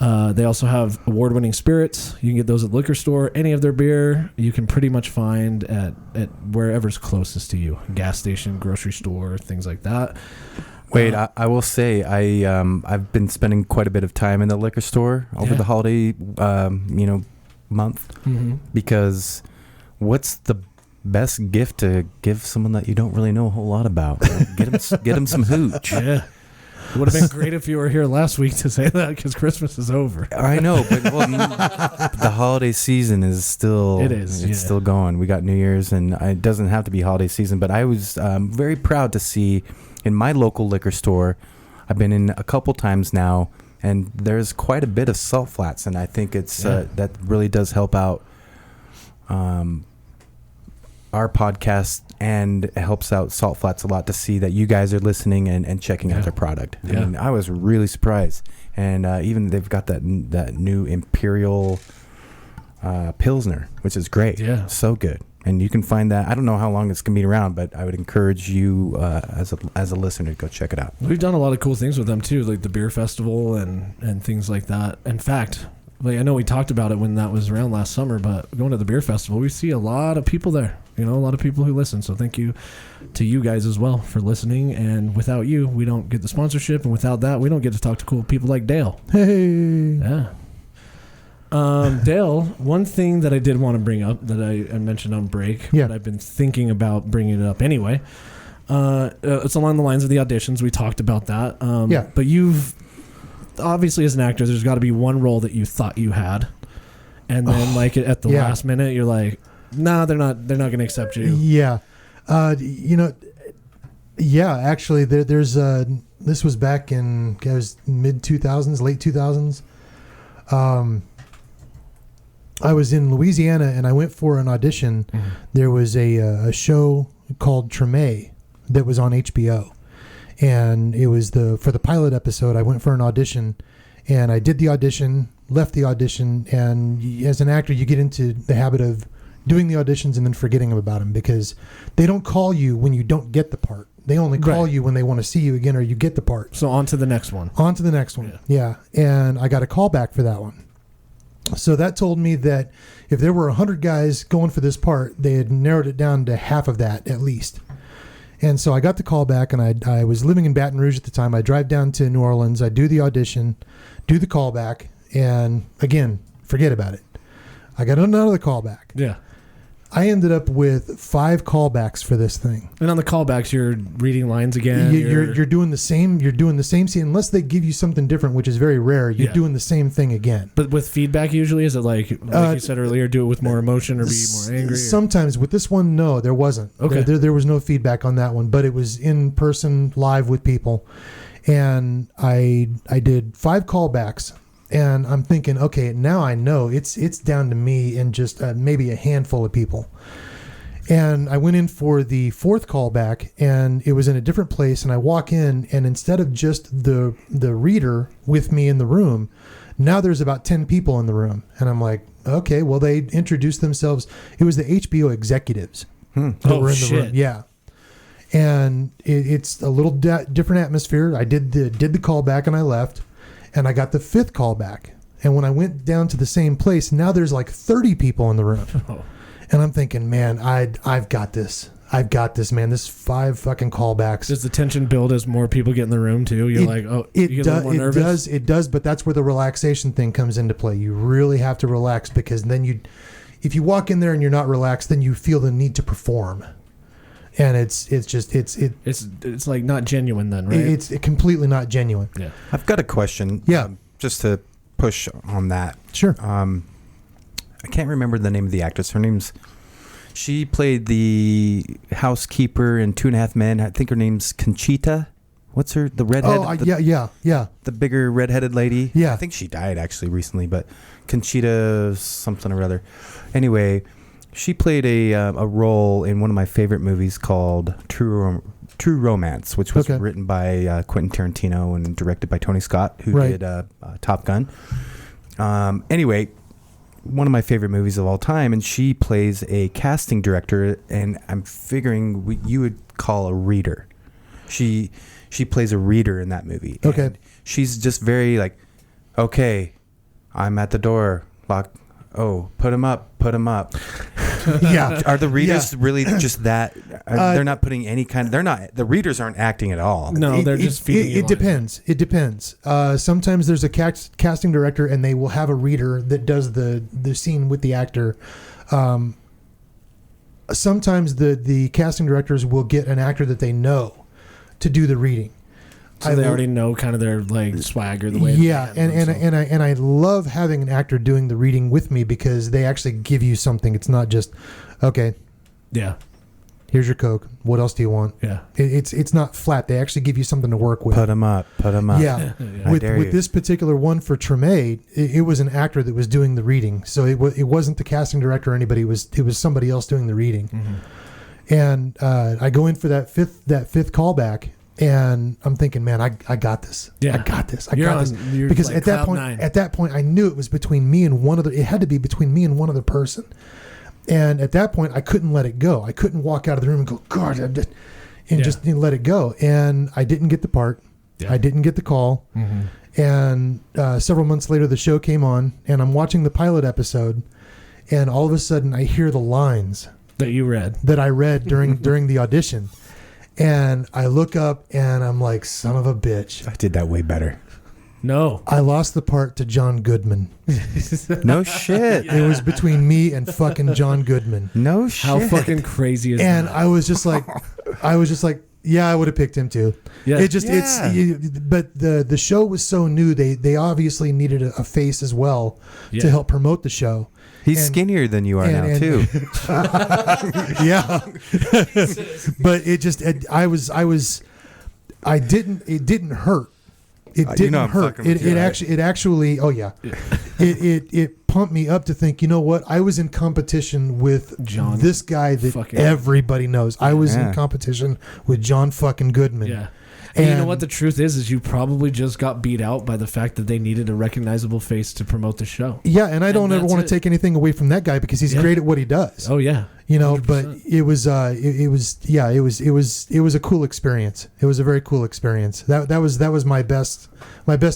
They also have award-winning spirits. You can get those at the liquor store. Any of their beer you can pretty much find at wherever's closest to you. Gas station, grocery store, things like that. Wait, I will say I've been spending quite a bit of time in the liquor store over the holiday month, because what's the best gift to give someone that you don't really know a whole lot about? Get them some hooch. Yeah. It would have been great if you were here last week to say that, because Christmas is over. I know, but the holiday season is still... It's still going. We got New Year's, and it doesn't have to be holiday season, but I was very proud to see in my local liquor store, I've been in a couple times now, and there's quite a bit of Salt Flats, and I think it's that really does help out our podcast, and it helps out Salt Flats a lot to see that you guys are listening and checking out their product. Yeah. I mean, I was really surprised. And even they've got that new Imperial Pilsner, which is great. Yeah. So good. And you can find that. I don't know how long it's going to be around, but I would encourage you as a listener to go check it out. We've done a lot of cool things with them too, like the beer festival and things like that. In fact, I know we talked about it when that was around last summer, but going to the beer festival, we see a lot of people there. A lot of people who listen. So thank you to you guys as well for listening. And without you, we don't get the sponsorship. And without that, we don't get to talk to cool people like Dale. Hey. Yeah. Dale, one thing that I did want to bring up that I mentioned on break, but I've been thinking about bringing it up anyway. It's along the lines of the auditions. We talked about that. But you've, obviously as an actor, there's got to be one role that you thought you had. And then at the last minute, you're like, nah, they're not going to accept you. Yeah. Actually, there's this was back in mid 2000s, late 2000s. I was in Louisiana and I went for an audition. Mm-hmm. There was a show called Treme that was on HBO, and it was for the pilot episode. I went for an audition, and I did the audition, left the audition, and as an actor, you get into the habit of doing the auditions and then forgetting about them, because they don't call you when you don't get the part. They only call you when they want to see you again or you get the part. So on to the next one. Yeah. And I got a call back for that one. So that told me that if there were 100 guys going for this part, they had narrowed it down to half of that at least. And so I got the call back, and I was living in Baton Rouge at the time. I drive down to New Orleans. I do the audition, do the callback, and again, forget about it. I got another callback. Yeah. I ended up with 5 callbacks for this thing. And on the callbacks, you're reading lines again. You're doing the same. You're doing the same scene, unless they give you something different, which is very rare. You're doing the same thing again. But with feedback, usually, is it like you said earlier, do it with more emotion or be more angry? Sometimes with this one, no, there wasn't. Okay. There was no feedback on that one, but it was in person, live with people, and I did 5 callbacks. And I'm thinking, okay, now I know it's down to me and just maybe a handful of people. And I went in for the 4th callback, and it was in a different place. And I walk in, and instead of just the reader with me in the room, now there's about 10 people in the room. And I'm like, okay, well, they introduced themselves. It was the HBO executives that were in the room. Yeah. And it's a little different atmosphere. I did the callback, and I left. And I got the 5th call back. And when I went down to the same place, now there's like 30 people in the room. Oh. And I'm thinking, man, I've got this. I've got this, man. This 5 fucking callbacks. Does the tension build as more people get in the room too? You're like, oh, you get a little more nervous? It does, but that's where the relaxation thing comes into play. You really have to relax, because then if you walk in there and you're not relaxed, then you feel the need to perform. And it's like not genuine then, right? It's completely not genuine. Yeah. I've got a question. Yeah. Just to push on that. Sure. I can't remember the name of the actress. She played the housekeeper in 2.5 Men. I think her name's Conchita. What's her, the redhead? Yeah. The bigger redheaded lady. Yeah. I think she died actually recently, but Conchita something or other. Anyway, she played a role in one of my favorite movies called True Romance, which was written by Quentin Tarantino and directed by Tony Scott, who did Top Gun. Anyway, one of my favorite movies of all time, and she plays a casting director, and I'm figuring you would call a reader. She plays a reader in that movie. Okay. And she's just very like, okay, I'm at the door. Lock. Oh, put him up. Yeah. Are the readers really just that? They're not putting any kind. The readers aren't acting at all. No, they're just feeding you. It depends. Sometimes there's a casting director, and they will have a reader that does the scene with the actor. Sometimes the casting directors will get an actor that they know to do the reading. So they already know kind of their like swag or the way. Yeah, and I love having an actor doing the reading with me, because they actually give you something. It's not just, okay, yeah, here's your Coke. What else do you want? Yeah, it's not flat. They actually give you something to work with. Put them up. Yeah. With this particular one for Treme, it was an actor that was doing the reading. So it wasn't the casting director or anybody. It was somebody else doing the reading. Mm-hmm. And I go in for that fifth callback. And I'm thinking, man, I got this. Yeah. I got this. Because like at that point, I knew it was between me and one other. It had to be between me and one other person. And at that point, I couldn't let it go. I couldn't walk out of the room and go, God, just let it go. And I didn't get the part. Yeah. I didn't get the call. Mm-hmm. And several months later, the show came on, and I'm watching the pilot episode, and all of a sudden, I hear the lines that I read during the audition. And I look up, and I'm like, son of a bitch. I did that way better. No. I lost the part to John Goodman. No shit. Yeah. It was between me and fucking John Goodman. No shit. How fucking crazy is that? And I was just like, yeah, I would have picked him too. Yeah. But the show was so new. They obviously needed a face as well to help promote the show. He's skinnier than you are now too. Yeah. But it didn't hurt. It didn't hurt. It actually. Oh yeah. It pumped me up to think. You know what? I was in competition with John, this guy that everybody knows. I was in competition with John fucking Goodman. Yeah. And you know what the truth is you probably just got beat out by the fact that they needed a recognizable face to promote the show. Yeah, and I don't ever want to take anything away from that guy, because he's great at what he does. Oh yeah. You know, 100%. but it was a cool experience. It was a very cool experience. That was my best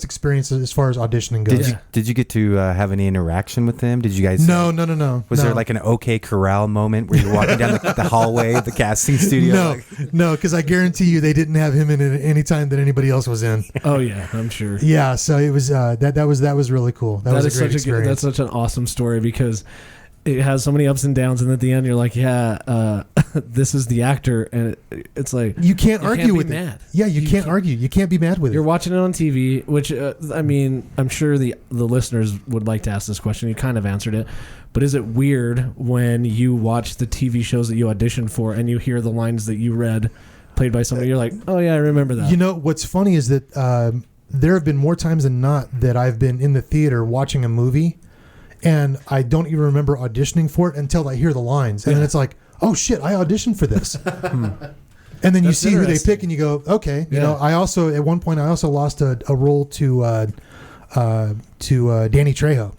experience as far as auditioning goes. Did you get to have any interaction with them? Did you guys? No. Was there like an OK Corral moment where you're walking down the hallway of the casting studio? No, because I guarantee you they didn't have him in it any time that anybody else was in. Oh yeah, I'm sure. Yeah, so it was that was really cool. That was a great experience. That's such an awesome story because it has so many ups and downs, and at the end you're like, this is the actor, and it's like you can't argue with it. Yeah, you can't argue. You can't be mad with it. You're watching it on TV, which I mean, I'm sure the listeners would like to ask this question. You kind of answered it, but is it weird when you watch the TV shows that you auditioned for and you hear the lines that you read played by somebody? You're like, oh yeah, I remember that. You know what's funny is that there have been more times than not that I've been in the theater watching a movie, and I don't even remember auditioning for it until I hear the lines. And then it's like, oh shit, I auditioned for this. And then you see who they pick and you go, okay. You know, I also, at one point, I also lost a role to Danny Trejo.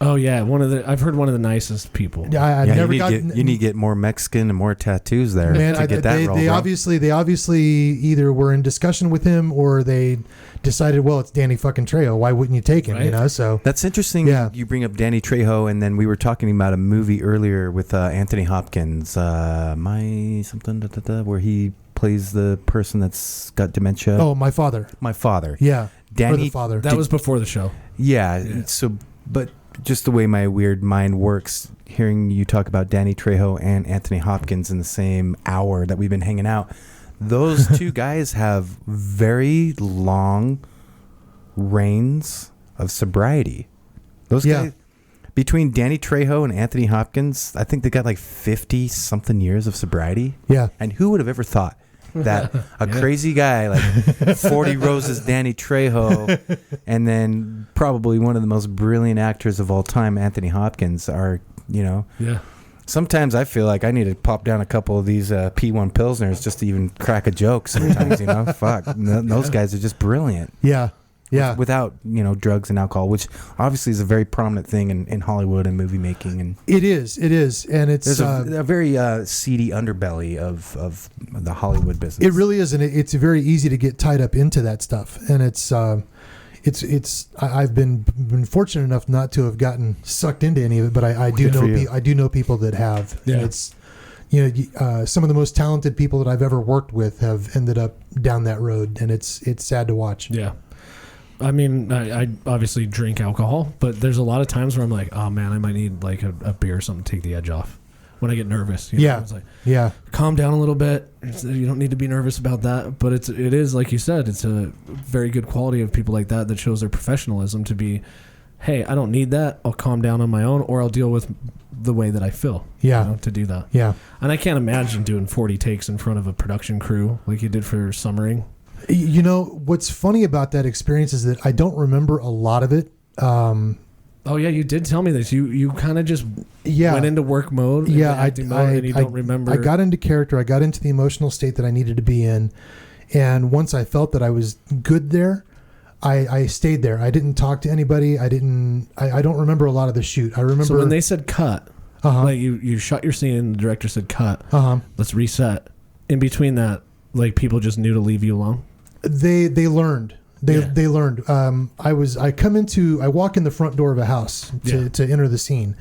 Oh yeah, I've heard one of the nicest people. Yeah, you need to get more Mexican and more tattoos there to get that role. They obviously either were in discussion with him or they decided, well, it's Danny fucking Trejo. Why wouldn't you take him? Right. You know, so that's interesting. Yeah. You bring up Danny Trejo, and then we were talking about a movie earlier with Anthony Hopkins, where he plays the person that's got dementia. Oh, My Father. My Father. Yeah, Danny. The Father. That was before the show. Yeah. So, but just the way my weird mind works, hearing you talk about Danny Trejo and Anthony Hopkins in the same hour that we've been hanging out, those two guys have very long reigns of sobriety. Those guys, between Danny Trejo and Anthony Hopkins, I think they got like 50-something years of sobriety. Yeah. And who would have ever thought that a crazy guy like 40 Roses Danny Trejo and then probably one of the most brilliant actors of all time, Anthony Hopkins, are, you know. Yeah. Sometimes I feel like I need to pop down a couple of these P1 Pilsners just to even crack a joke sometimes, you know. Fuck. Those guys are just brilliant. Yeah. Yeah. Without, you know, drugs and alcohol, which obviously is a very prominent thing in Hollywood and movie making. And it is. And it's there's a very seedy underbelly of the Hollywood business. It really is, and it's very easy to get tied up into that stuff. And I've been fortunate enough not to have gotten sucked into any of it, but I do know people that have. Yeah. And it's, you know, some of the most talented people that I've ever worked with have ended up down that road, and it's sad to watch. Yeah. I mean, I obviously drink alcohol, but there's a lot of times where I'm like, oh man, I might need like a beer or something to take the edge off when I get nervous. You know? It's like, calm down a little bit. You don't need to be nervous about that. But it is like you said, it's a very good quality of people like that shows their professionalism to be, hey, I don't need that. I'll calm down on my own, or I'll deal with the way that I feel. Yeah. You know, to do that. Yeah. And I can't imagine doing 40 takes in front of a production crew like you did for Summering. You know, what's funny about that experience is that I don't remember a lot of it. Oh yeah, you did tell me this. You kind of just went into work mode, and you don't remember. I got into character. I got into the emotional state that I needed to be in, and once I felt that I was good there, I stayed there. I didn't talk to anybody. I don't remember a lot of the shoot. I remember. So when they said cut, like you shot your scene and the director said cut. Let's reset. In between that, like people just knew to leave you alone. They learned. They learned. I walk in the front door of a house to enter the scene,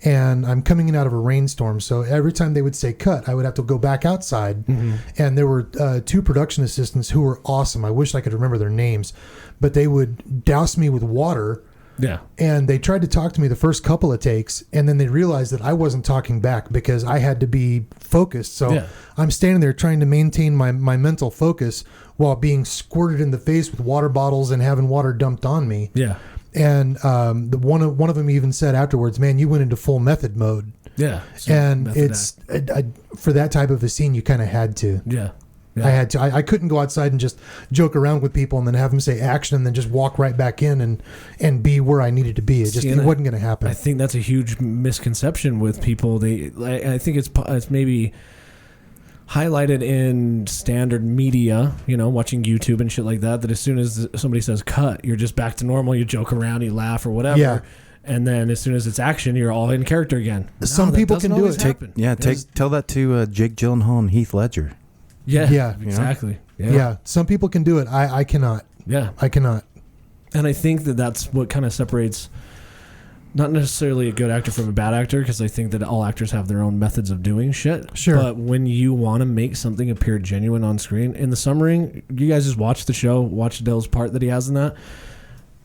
and I'm coming in out of a rainstorm. So every time they would say cut, I would have to go back outside. And there were two production assistants who were awesome. I wish I could remember their names, but they would douse me with water. Yeah. And they tried to talk to me the first couple of takes, and then they realized that I wasn't talking back because I had to be focused. So I'm standing there trying to maintain my mental focus while being squirted in the face with water bottles and having water dumped on me. Yeah. And one of them even said afterwards, man, you went into full method mode. Yeah. And it's for that type of a scene, you kind of had to. Yeah. I had to. I couldn't go outside and just joke around with people and then have them say action and then just walk right back in and be where I needed to be. It wasn't going to happen. I think that's a huge misconception with people. I think it's maybe highlighted in standard media, you know, watching YouTube and shit like that, that as soon as somebody says cut, you're just back to normal. You joke around, you laugh or whatever. Yeah. and then as soon as it's action, you're all in character again. Some people can do it. Tell that to Jake Gyllenhaal and Heath Ledger. Yeah, exactly. Yeah, some people can do it. I cannot. Yeah, I cannot. And I think that's what kind of separates not necessarily a good actor from a bad actor, because I think that all actors have their own methods of doing shit. Sure. But when you want to make something appear genuine on screen, in The Summering, you guys just watch the show, watch Dale's part that he has in that.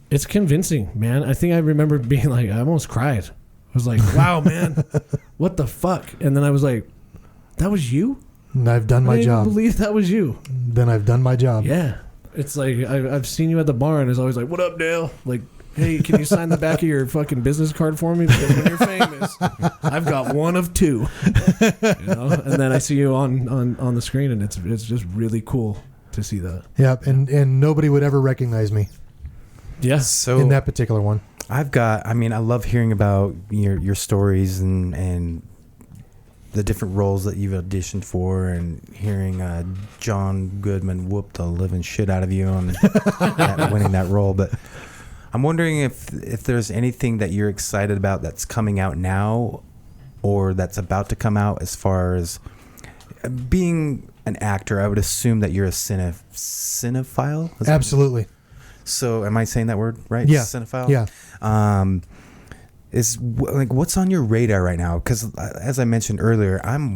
It's convincing, man. I think I remember being like, I almost cried. I was like, wow, man, what the fuck? And then I was like, that was you? And I've done my I job. didn't believe that was you. Then I've done my job. Yeah. It's like, I've seen you at the bar, and it's always like, what up, Dale? Like, hey, can you sign the back of your fucking business card for me? Because when you're famous, I've got one of two. You know? And then I see you on the screen, and it's just really cool to see that. Yep, and nobody would ever recognize me. Yeah. So in that particular one. I love hearing about your stories and the different roles that you've auditioned for, and hearing John Goodman whoop the living shit out of you on winning that role. But I'm wondering if there's anything that you're excited about that's coming out now or that's about to come out, as far as being an actor. I would assume that you're a cinephile? Absolutely. So am I saying that word right? Yeah. Cinephile? Yeah. What's on your radar right now? Because as I mentioned earlier, I'm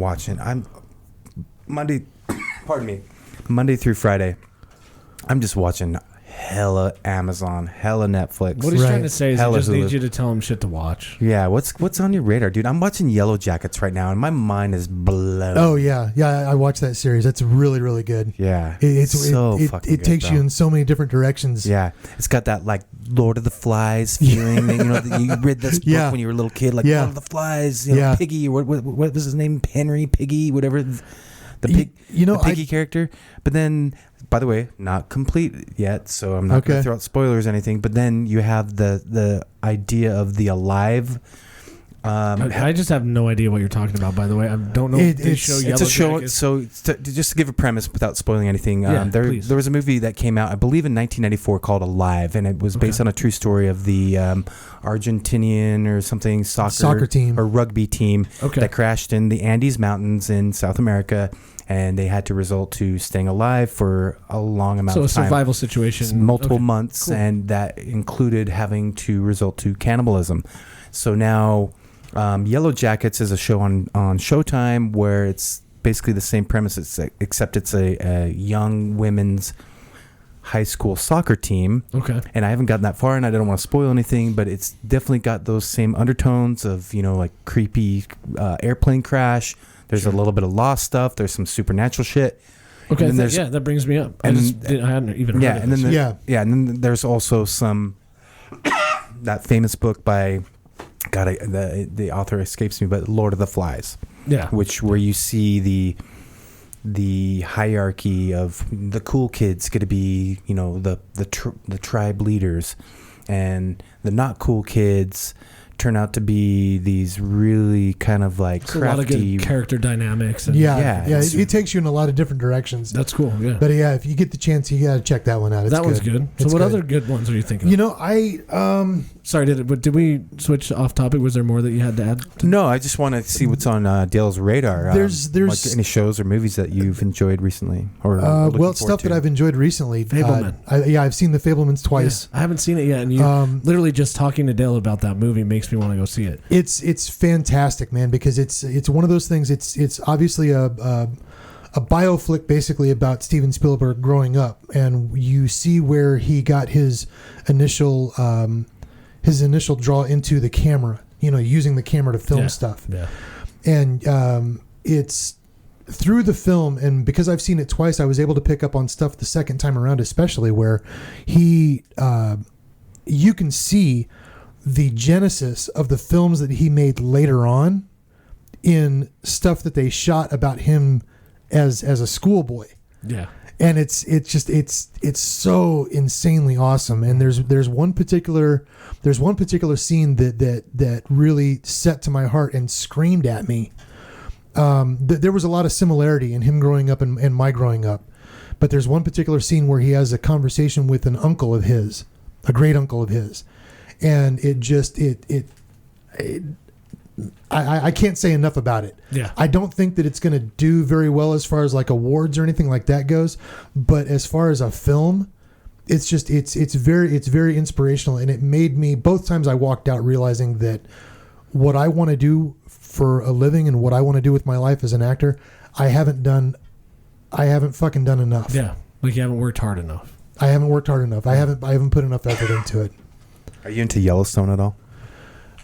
Monday through Friday, I'm just watching hella Amazon, hella Netflix. What he's trying to say is he just Hulu. needs you to tell him shit to watch. Yeah, what's on your radar, dude? I'm watching Yellow Jackets right now, and my mind is blown. Oh yeah, I watched that series. That's really, really good. Yeah, It's so it fucking good, takes bro. you in so many different directions. Yeah, it's got that like Lord of the Flies feeling. That you read this book when you were a little kid, like Lord of the Flies. Piggy, or what was his name? Henry Piggy, whatever. The pig, the Piggy character. But then, by the way, not complete yet, so I'm not going to throw out spoilers or anything. But then you have the idea of the Alive. I just have no idea what you're talking about, by the way. I don't know if this show Yellow It's a show. Jackets. So just to give a premise without spoiling anything, please. there was a movie that came out, I believe, in 1994 called Alive, and it was based on a true story of the Argentinian or something soccer team or rugby team that crashed in the Andes Mountains in South America, and they had to resort to staying alive for a long amount of time. So a survival situation. Multiple months, and that included having to resort to cannibalism. So now Yellow Jackets is a show on Showtime where it's basically the same premise, except it's a young women's high school soccer team. Okay. And I haven't gotten that far, and I don't want to spoil anything, but it's definitely got those same undertones of, like creepy airplane crash. There's a little bit of lost stuff. There's some supernatural shit. Okay, that brings me up. I hadn't even heard of this. And then there's also some that famous book by the author escapes me, but Lord of the Flies. Yeah, where you see the hierarchy of the cool kids going to be, the tribe leaders, and the not cool kids turn out to be these really kind of like crafty, a lot of good character dynamics. And it takes you in a lot of different directions. That's cool. Yeah, but if you get the chance, you got to check that one out. That one's good. So what other good ones are you thinking of? Sorry, did we switch off topic? Was there more that you had to add? No, I just want to see what's on Dale's radar. There's like any shows or movies that you've enjoyed recently, or stuff that I've enjoyed recently. Fableman. I've seen the Fablemans twice. Yeah, I haven't seen it yet, and you literally just talking to Dale about that movie makes me want to go see it. It's fantastic, man, because it's one of those things. It's obviously a bioflick basically about Steven Spielberg growing up, and you see where he got his initial draw into the camera, using the camera to film stuff. Yeah. And it's through the film, and because I've seen it twice, I was able to pick up on stuff the second time around, especially where you can see the genesis of the films that he made later on in stuff that they shot about him as a schoolboy. Yeah. And it's so insanely awesome. And there's one particular scene that really set to my heart and screamed at me. There was a lot of similarity in him growing up and my growing up, but there's one particular scene where he has a conversation with an uncle of his, a great uncle of his, and I can't say enough about it. Yeah. I don't think that it's going to do very well as far as like awards or anything like that goes, but as far as a film, it's just it's very inspirational, and it made me, both times I walked out realizing that what I want to do for a living and what I want to do with my life as an actor, I haven't fucking done enough. Yeah. Like you haven't worked hard enough. I haven't worked hard enough. I haven't put enough effort into it. Are you into Yellowstone at all?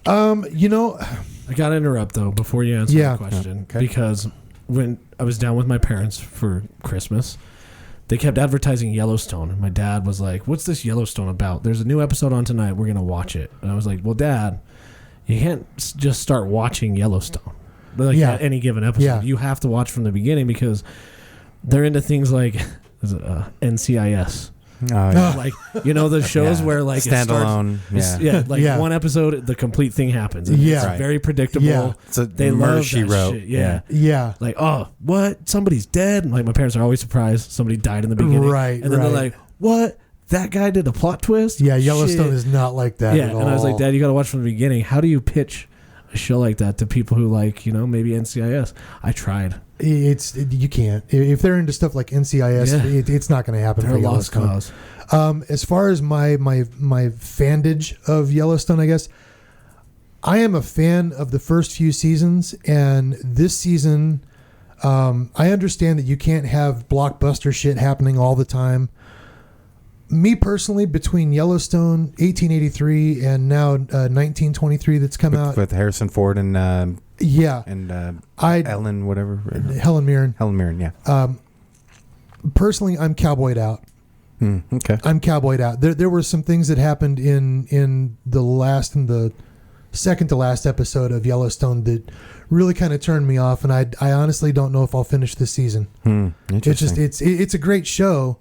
I got to interrupt, though, before you answer the question. Okay. Because when I was down with my parents for Christmas, they kept advertising Yellowstone. And my dad was like, what's this Yellowstone about? There's a new episode on tonight. We're going to watch it. And I was like, well, Dad, you can't just start watching Yellowstone. Like at any given episode. Yeah. You have to watch from the beginning because they're into things like NCIS. Like, the shows where like standalone, one episode, the complete thing happens. And Yeah. it's Right. very predictable. Yeah. So They murder love she that wrote. shit. Yeah. Yeah. Like, oh, what? Somebody's dead? And like my parents are always surprised somebody died in the beginning. Right. And then they're like, what? That guy did a plot twist? Yeah, Yellowstone Shit. is not like that Yeah. at all. And I was like, Dad, you got to watch from the beginning. How do you pitch a show like that to people who like, maybe NCIS? I tried. You can't. If they're into stuff like NCIS, it's not going to happen. They're for a lost Yellowstone. cause. As far as my fandage of Yellowstone, I guess I am a fan of the first few seasons, and this season, I understand that you can't have blockbuster shit happening all the time. Me personally, between Yellowstone 1883 and now 1923 that's come out with Harrison Ford and Ellen whatever Helen Mirren. Helen Mirren, yeah. Personally, I'm cowboyed out. Okay. I'm cowboyed out. There were some things that happened in the second to last episode of Yellowstone that really kind of turned me off, and I honestly don't know if I'll finish this season. Interesting. It's a great show,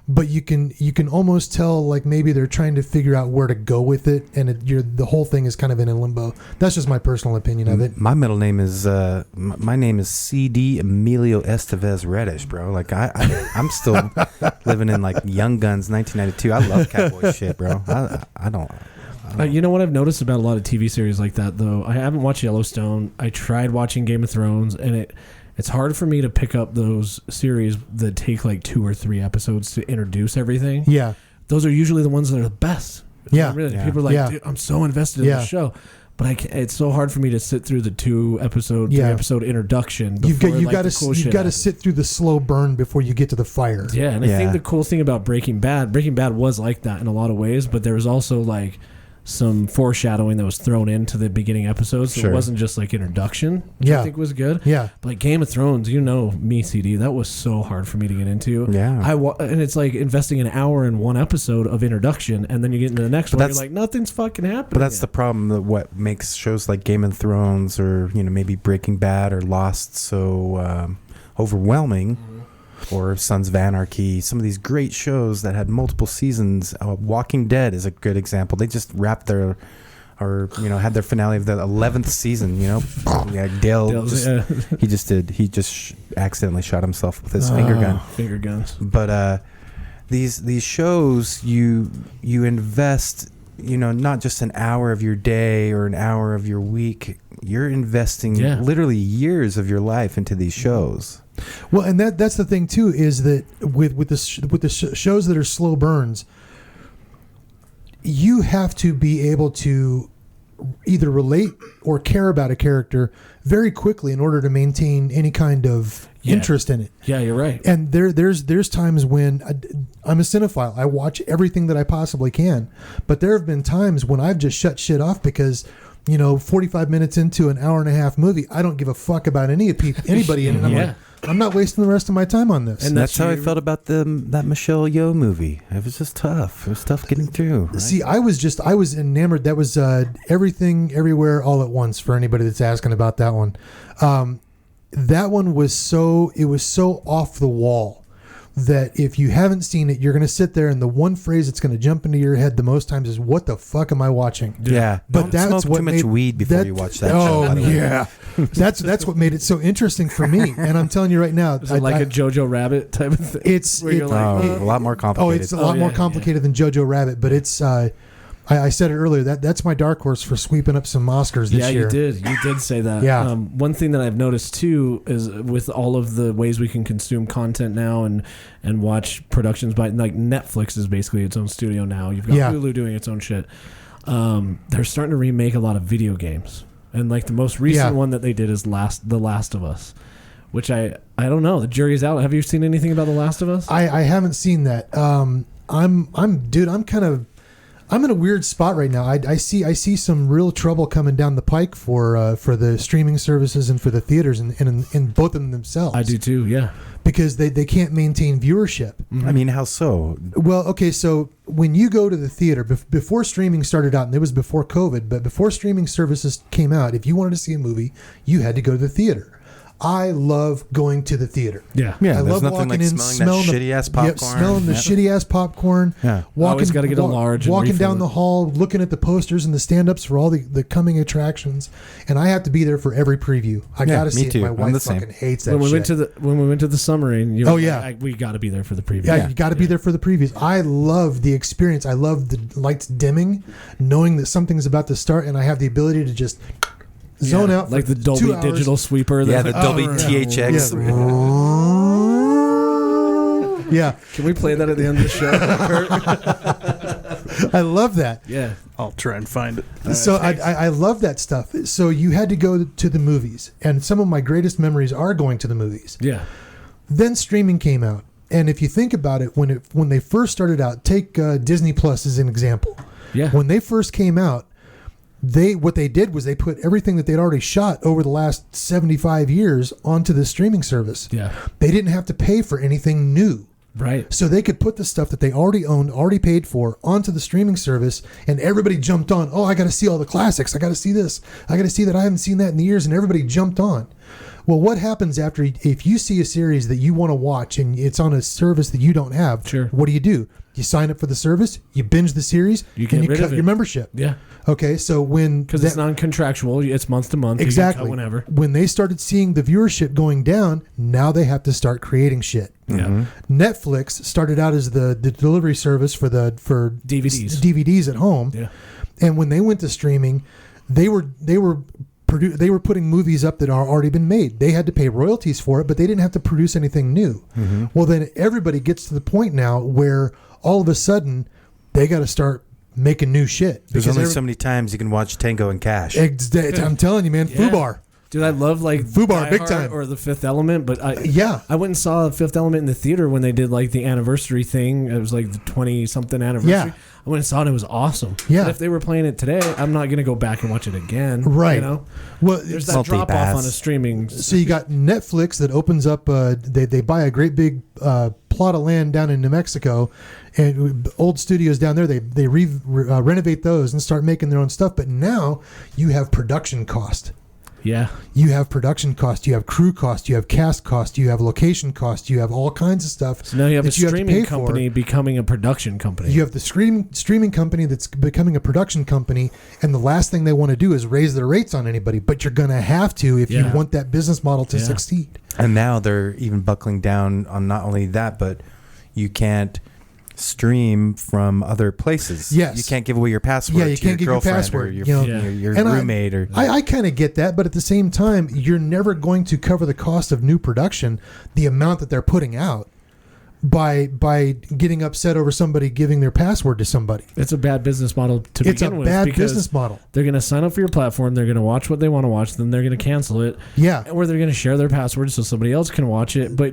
but you can almost tell like maybe they're trying to figure out where to go with it, and the whole thing is kind of in a limbo. That's just my personal opinion of it. My middle name is my name is CD Emilio Estevez Reddish, bro. Like I'm still living in like Young Guns 1992. I love cowboy shit, bro. I don't. You know what I've noticed about a lot of TV series like that, though? I haven't watched Yellowstone. I tried watching Game of Thrones, and it's hard for me to pick up those series that take like 2 or 3 episodes to introduce everything. Yeah. Those are usually the ones that are the best. Yeah. Really. Yeah. People are like, Yeah. dude, I'm so invested in the show. But it's so hard for me to sit through the 3 episode introduction. You've Before, got to sit through the slow burn before you get to the fire. Yeah, and I think the cool thing about Breaking Bad was like that in a lot of ways, but there was also like some foreshadowing that was thrown into the beginning episodes. So it wasn't just like introduction, which I think was good. Yeah. But like Game of Thrones, me, CD, that was so hard for me to get into. Yeah. And it's like investing an hour in one episode of introduction, and then you get into the next one, you're like, nothing's fucking happening. But that's the problem. That what makes shows like Game of Thrones or maybe Breaking Bad or Lost so overwhelming. Or Sons of Anarchy, some of these great shows that had multiple seasons. Walking Dead is a good example. They just wrapped had their finale of the 11th season. Dale he just accidentally shot himself with his finger gun. Finger guns. But these shows, you invest, not just an hour of your day or an hour of your week. You're investing literally years of your life into these shows. Well, and that's the thing too, is that with the shows that are slow burns, you have to be able to either relate or care about a character very quickly in order to maintain any kind of interest in it. Yeah, you're right. And there's times when I'm a cinephile. I watch everything that I possibly can, but there have been times when I've just shut shit off because 45 minutes into an hour and a half movie, I don't give a fuck about anybody in it. I'm like, I'm not wasting the rest of my time on this. And that's how I felt about that Michelle Yeoh movie. It was just tough. It was tough getting through. Right? See, I was enamored. That was Everything Everywhere All at Once, for anybody that's asking about that one. That one was so off the wall that if you haven't seen it, you're going to sit there and the one phrase that's going to jump into your head the most times is, what the fuck am I watching? Yeah. But Don't that's smoke what too much weed before you watch that show. Oh, By the way. yeah. That's what made it so interesting for me. And I'm telling you right now, Is it like a Jojo Rabbit type of thing? It's where you're like, a lot more complicated. Oh, it's a lot more complicated than Jojo Rabbit, but it's I I said it earlier. That's my dark horse for sweeping up some Oscars this year. You did say that. Yeah. One thing that I've noticed too is with all of the ways we can consume content now and watch productions by, like, Netflix is basically its own studio now. You've got Hulu doing its own shit. They're starting to remake a lot of video games, and like the most recent one that they did is The Last of Us, which I don't know. The jury's out. Have you seen anything about The Last of Us? I haven't seen that. I'm in a weird spot right now. I see some real trouble coming down the pike for the streaming services and for the theaters and in both of them themselves. I do too, yeah. Because they can't maintain viewership. Mm-hmm. I mean, how so? Well, okay, so when you go to the theater, before streaming started out, and it was before COVID, but before streaming services came out, if you wanted to see a movie, you had to go to the theater. I love going to the theater. Yeah. I love walking in, smelling that shitty ass popcorn. Smelling the shitty ass popcorn. Yeah. Always got to get a large. Walking down the hall, looking at the posters and the stand-ups for all the coming attractions, and I have to be there for every preview. I got to see it. My wife fucking hates that. When we went to the Summering, we got to be there for the preview. Yeah, you got to be there for the previews. I love the experience. I love the lights dimming, knowing that something's about to start, and I have the ability to just zone out, like the Dolby Digital Sweeper. Yeah, the Dolby THX. Yeah. Can we play that at the end of the show, Kurt? I love that. Yeah. I'll try and find it. So I love that stuff. So you had to go to the movies, and some of my greatest memories are going to the movies. Yeah. Then streaming came out, and if you think about it, when they first started out, take Disney Plus as an example. Yeah. When they first came out, what they did was they put everything that they'd already shot over the last 75 years onto the streaming service. Yeah. They didn't have to pay for anything new. Right. So they could put the stuff that they already owned, already paid for, onto the streaming service, and everybody jumped on. Oh, I got to see all the classics. I got to see this. I got to see that. I haven't seen that in years, and everybody jumped on. Well, what happens if you see a series that you want to watch and it's on a service that you don't have? Sure. What do? You sign up for the service, you binge the series, you cut your membership. Yeah. Okay, so because it's non-contractual, it's month to month. Exactly. You can cut whenever. When they started seeing the viewership going down, now they have to start creating shit. Yeah. Mm-hmm. Netflix started out as the delivery service for DVDs at home. Yeah. And when they went to streaming, they were putting movies up that are already been made. They had to pay royalties for it, but they didn't have to produce anything new. Mm-hmm. Well, then everybody gets to the point now where all of a sudden they got to start making new shit. There's only so many times you can watch Tango and Cash. I'm telling you, man, FUBAR. Dude, I love like FUBAR big time, or The Fifth Element, but I went and saw The Fifth Element in the theater when they did like the anniversary thing. It was like the 20-something anniversary. Yeah. I went and saw it. And it was awesome. Yeah. But if they were playing it today, I'm not going to go back and watch it again. Right. You know. Well, there's that drop off on a streaming. So you got Netflix that opens up. They buy a great big plot of land down in New Mexico, and old studios down there. They renovate those and start making their own stuff. But now you have production cost. Yeah. You have production cost, you have crew cost, you have cast cost, you have location cost, you have all kinds of stuff. So now you have a streaming company becoming a production company. You have the streaming company that's becoming a production company, and the last thing they want to do is raise their rates on anybody, but you're going to have to if you want that business model to succeed. And now they're even buckling down on not only that, but you can't stream from other places. Yes. You can't give away your password to your girlfriend or your roommate. I kind of get that, but at the same time, you're never going to cover the cost of new production, the amount that they're putting out, by getting upset over somebody giving their password to somebody. It's a bad business model to begin with. It's a bad business model. They're going to sign up for your platform. They're going to watch what they want to watch. Then they're going to cancel it. Yeah. Or they're going to share their password so somebody else can watch it. But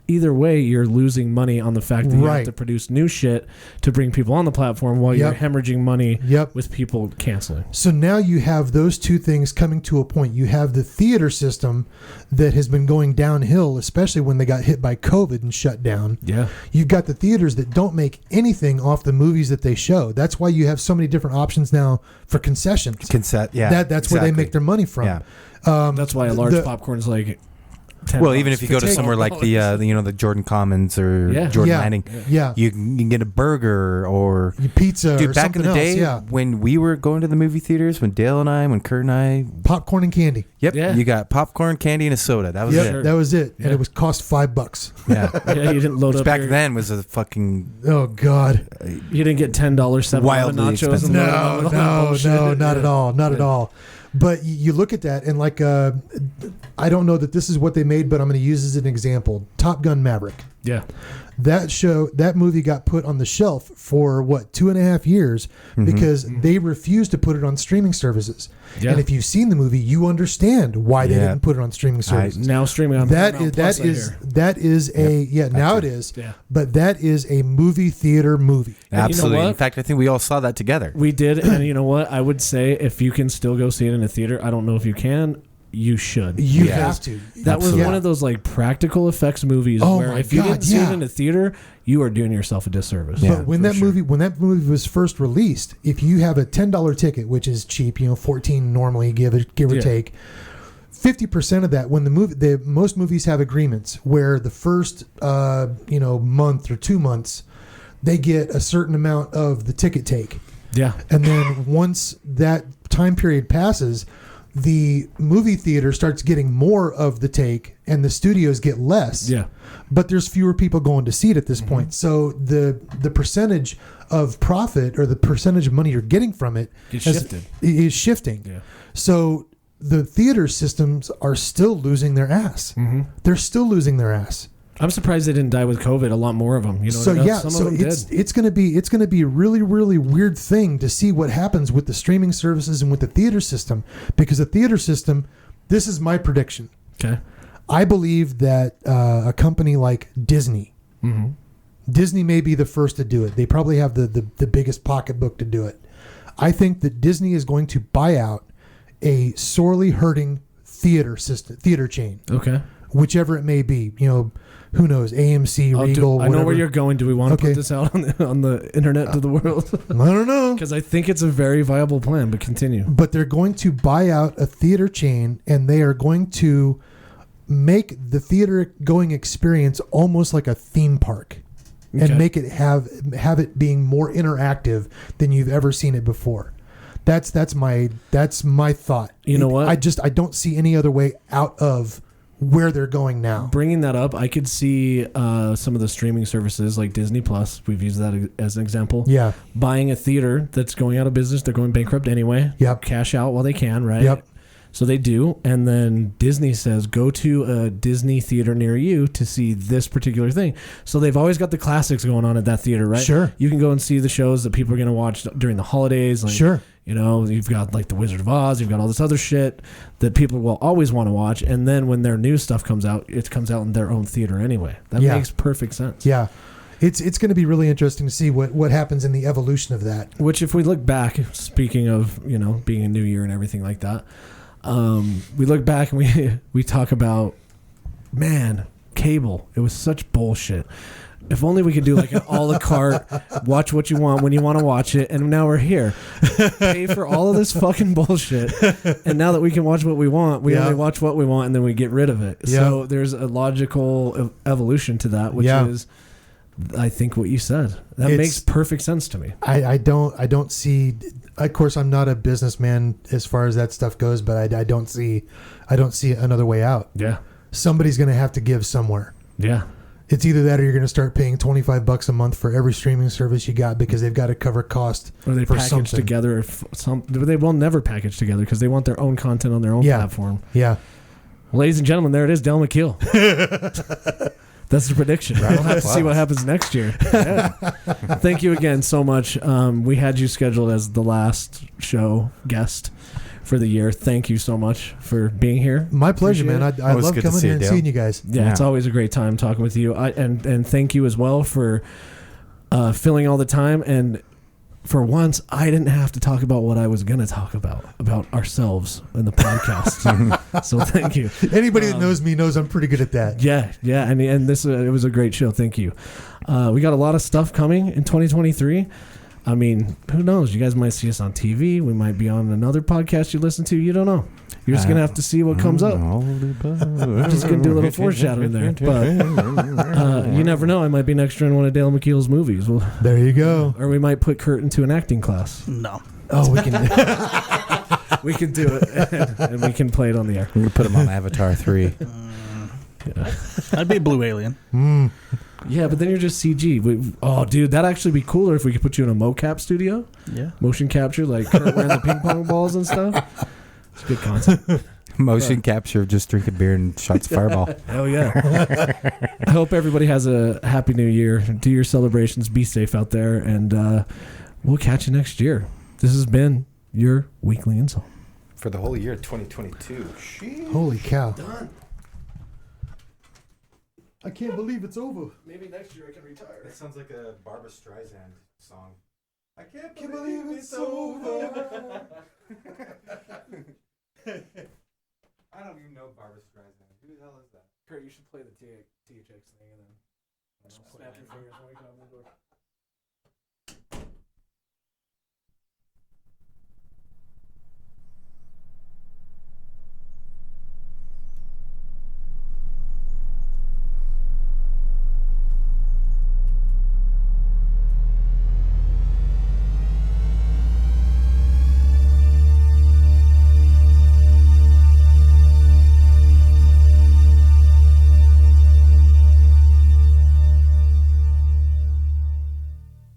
either way, you're losing money on the fact that you have to produce new shit to bring people on the platform while you're hemorrhaging money with people canceling. So now you have those two things coming to a point. You have the theater system that has been going downhill, especially when they got hit by COVID and shut down. Yeah. You've got the theaters that don't make anything off the movies that they show. That's why you have so many different options now for concessions. That's where they make their money from. Yeah. That's why a large popcorn is like $10 Well, even if you go to for somewhere like the Jordan Commons or Yeah. Jordan Yeah. Landing, Yeah. you can get a burger or Pizza dude. or Back in the something day, else. Yeah. when we were going to the movie theaters, when Kurt and I, Popcorn and candy. yep, Yeah. you got popcorn, candy, and a soda. That was Yep, it. Sure. that was it. Yeah. And it was cost $5. Yeah. Yeah, you didn't load Which up. back then was a fucking Oh God. You didn't get $10 7-Eleven Wildly nachos. expensive. And load them up with all that bullshit. No, not Yeah. at all. Not at Yeah. all. But you look at that and like, I don't know that this is what they made, but I'm going to use as an example. Top Gun Maverick. Yeah. That movie got put on the shelf for 2.5 years because they refused to put it on streaming services. Yeah. And if you've seen the movie, you understand why they Yeah. didn't put it on streaming services. Now streaming on That Paramount is Plus, I hear. now it is. Yeah. But that is a movie theater movie. And you know absolutely. what? In fact, I think we all saw that together. We did, and you know what? I would say if you can still go see it in a theater, I don't know if you can. You should. You Yeah. have to. That was Absolutely. one of those like practical effects movies Oh where my if you God, didn't see it yeah. in a theater, you are doing yourself a disservice. Yeah. But when for that sure. movie was first released, if you have a $10 ticket, which is cheap, $14 normally, give or Yeah. take, 50% of that when most movies have agreements where the first month or 2 months they get a certain amount of the ticket take, Yeah. and then once that time period passes, the movie theater starts getting more of the take and the studios get less. Yeah. But there's fewer people going to see it at this point. So the percentage of profit or the percentage of money you're getting from it is shifting. Yeah. So the theater systems are still losing their ass. Mm-hmm. They're still losing their ass. I'm surprised they didn't die with COVID. A lot more of them. So some of them it's going to be a really, really weird thing to see what happens with the streaming services and with the theater system, because the theater system, this is my prediction. Okay. I believe that a company like Disney may be the first to do it. They probably have the biggest pocketbook to do it. I think that Disney is going to buy out a sorely hurting theater chain, Okay. whichever it may be. Who knows? AMC, I Regal. know where whatever. you're going. Do we want to Okay. put this out on the internet to the world? I don't know. Because I think it's a very viable plan. But continue. But they're going to buy out a theater chain, and they are going to make the theater going experience almost like a theme park, Okay. and make it have it being more interactive than you've ever seen it before. That's my thought. You know what? I don't see any other way out of where they're going now. Bringing that up, I could see some of the streaming services like Disney Plus. We've used that as an example. Yeah. Buying a theater that's going out of business. They're going bankrupt anyway. Yep. Cash out while they can, right? Yep. So they do. And then Disney says, go to a Disney theater near you to see this particular thing. So they've always got the classics going on at that theater, right? Sure. You can go and see the shows that people are going to watch during the holidays. Like, Sure. You've got like The Wizard of Oz. You've got all this other shit that people will always want to watch. And then when their new stuff comes out, it comes out in their own theater anyway. That Yeah. makes perfect sense. Yeah. It's going to be really interesting to see what happens in the evolution of that. Which, if we look back, speaking of, being a new year and everything like that, we look back and we talk about, man, cable. It was such bullshit. If only we could do like an a la carte, watch what you want when you want to watch it. And now we're here. Pay for all of this fucking bullshit. And now that we can watch what we want, we only watch what we want and then we get rid of it. Yeah. So there's a logical evolution to that, which is, I think, what you said. That makes perfect sense to me. I don't see. Of course, I'm not a businessman as far as that stuff goes, but I don't see another way out. Yeah. Somebody's going to have to give somewhere. Yeah. It's either that or you're going to start paying $25 a month for every streaming service you got because they've got to cover cost. Or they for package something. together. They will never package together because they want their own content on their own platform. Yeah. Well, ladies and gentlemen, there it is, Del McKeel. That's the prediction. We'll have to see what happens next year. Yeah. Thank you again so much. We had you scheduled as the last show guest for the year. Thank you so much for being here. My pleasure, man. I Always love good to coming see here you, and Dale. seeing you guys. Yeah, it's always a great time talking with you. And thank you as well for filling all the time. And for once, I didn't have to talk about what I was going to talk about ourselves in the podcast. So thank you. Anybody that knows me knows I'm pretty good at that. Yeah, and this it was a great show. Thank you. We got a lot of stuff coming in 2023. I mean, who knows? You guys might see us on TV. We might be on another podcast you listen to. You don't know. You're just going to have to see what comes up. I'm just going to do a little foreshadowing there. But you never know. I might be next year in one of Dale McKeel's movies. Well, there you go. Or we might put Kurt into an acting class. No. Oh, we can. We can do it. And we can play it on the air. I'm going to put him on Avatar 3. Yeah. I'd be a blue alien. Yeah, but then you're just CG. Oh, dude, that'd actually be cooler if we could put you in a mocap studio. Yeah. Motion capture, like Kurt wearing the ping pong balls and stuff. It's a good concept. Motion capture of just drinking beer and shots of Fireball. Hell yeah. I hope everybody has a happy new year. Do your celebrations. Be safe out there. And we'll catch you next year. This has been your weekly insult. For the whole year of 2022. Sheesh. Holy cow. Done. I can't believe it's over. Maybe next year I can retire. That sounds like a Barbara Streisand song. I can't believe it's over. I don't even know Barbara Streisand. Who the hell is that? Kurt, you should play the THX thing and then snap your fingers when we come in the door.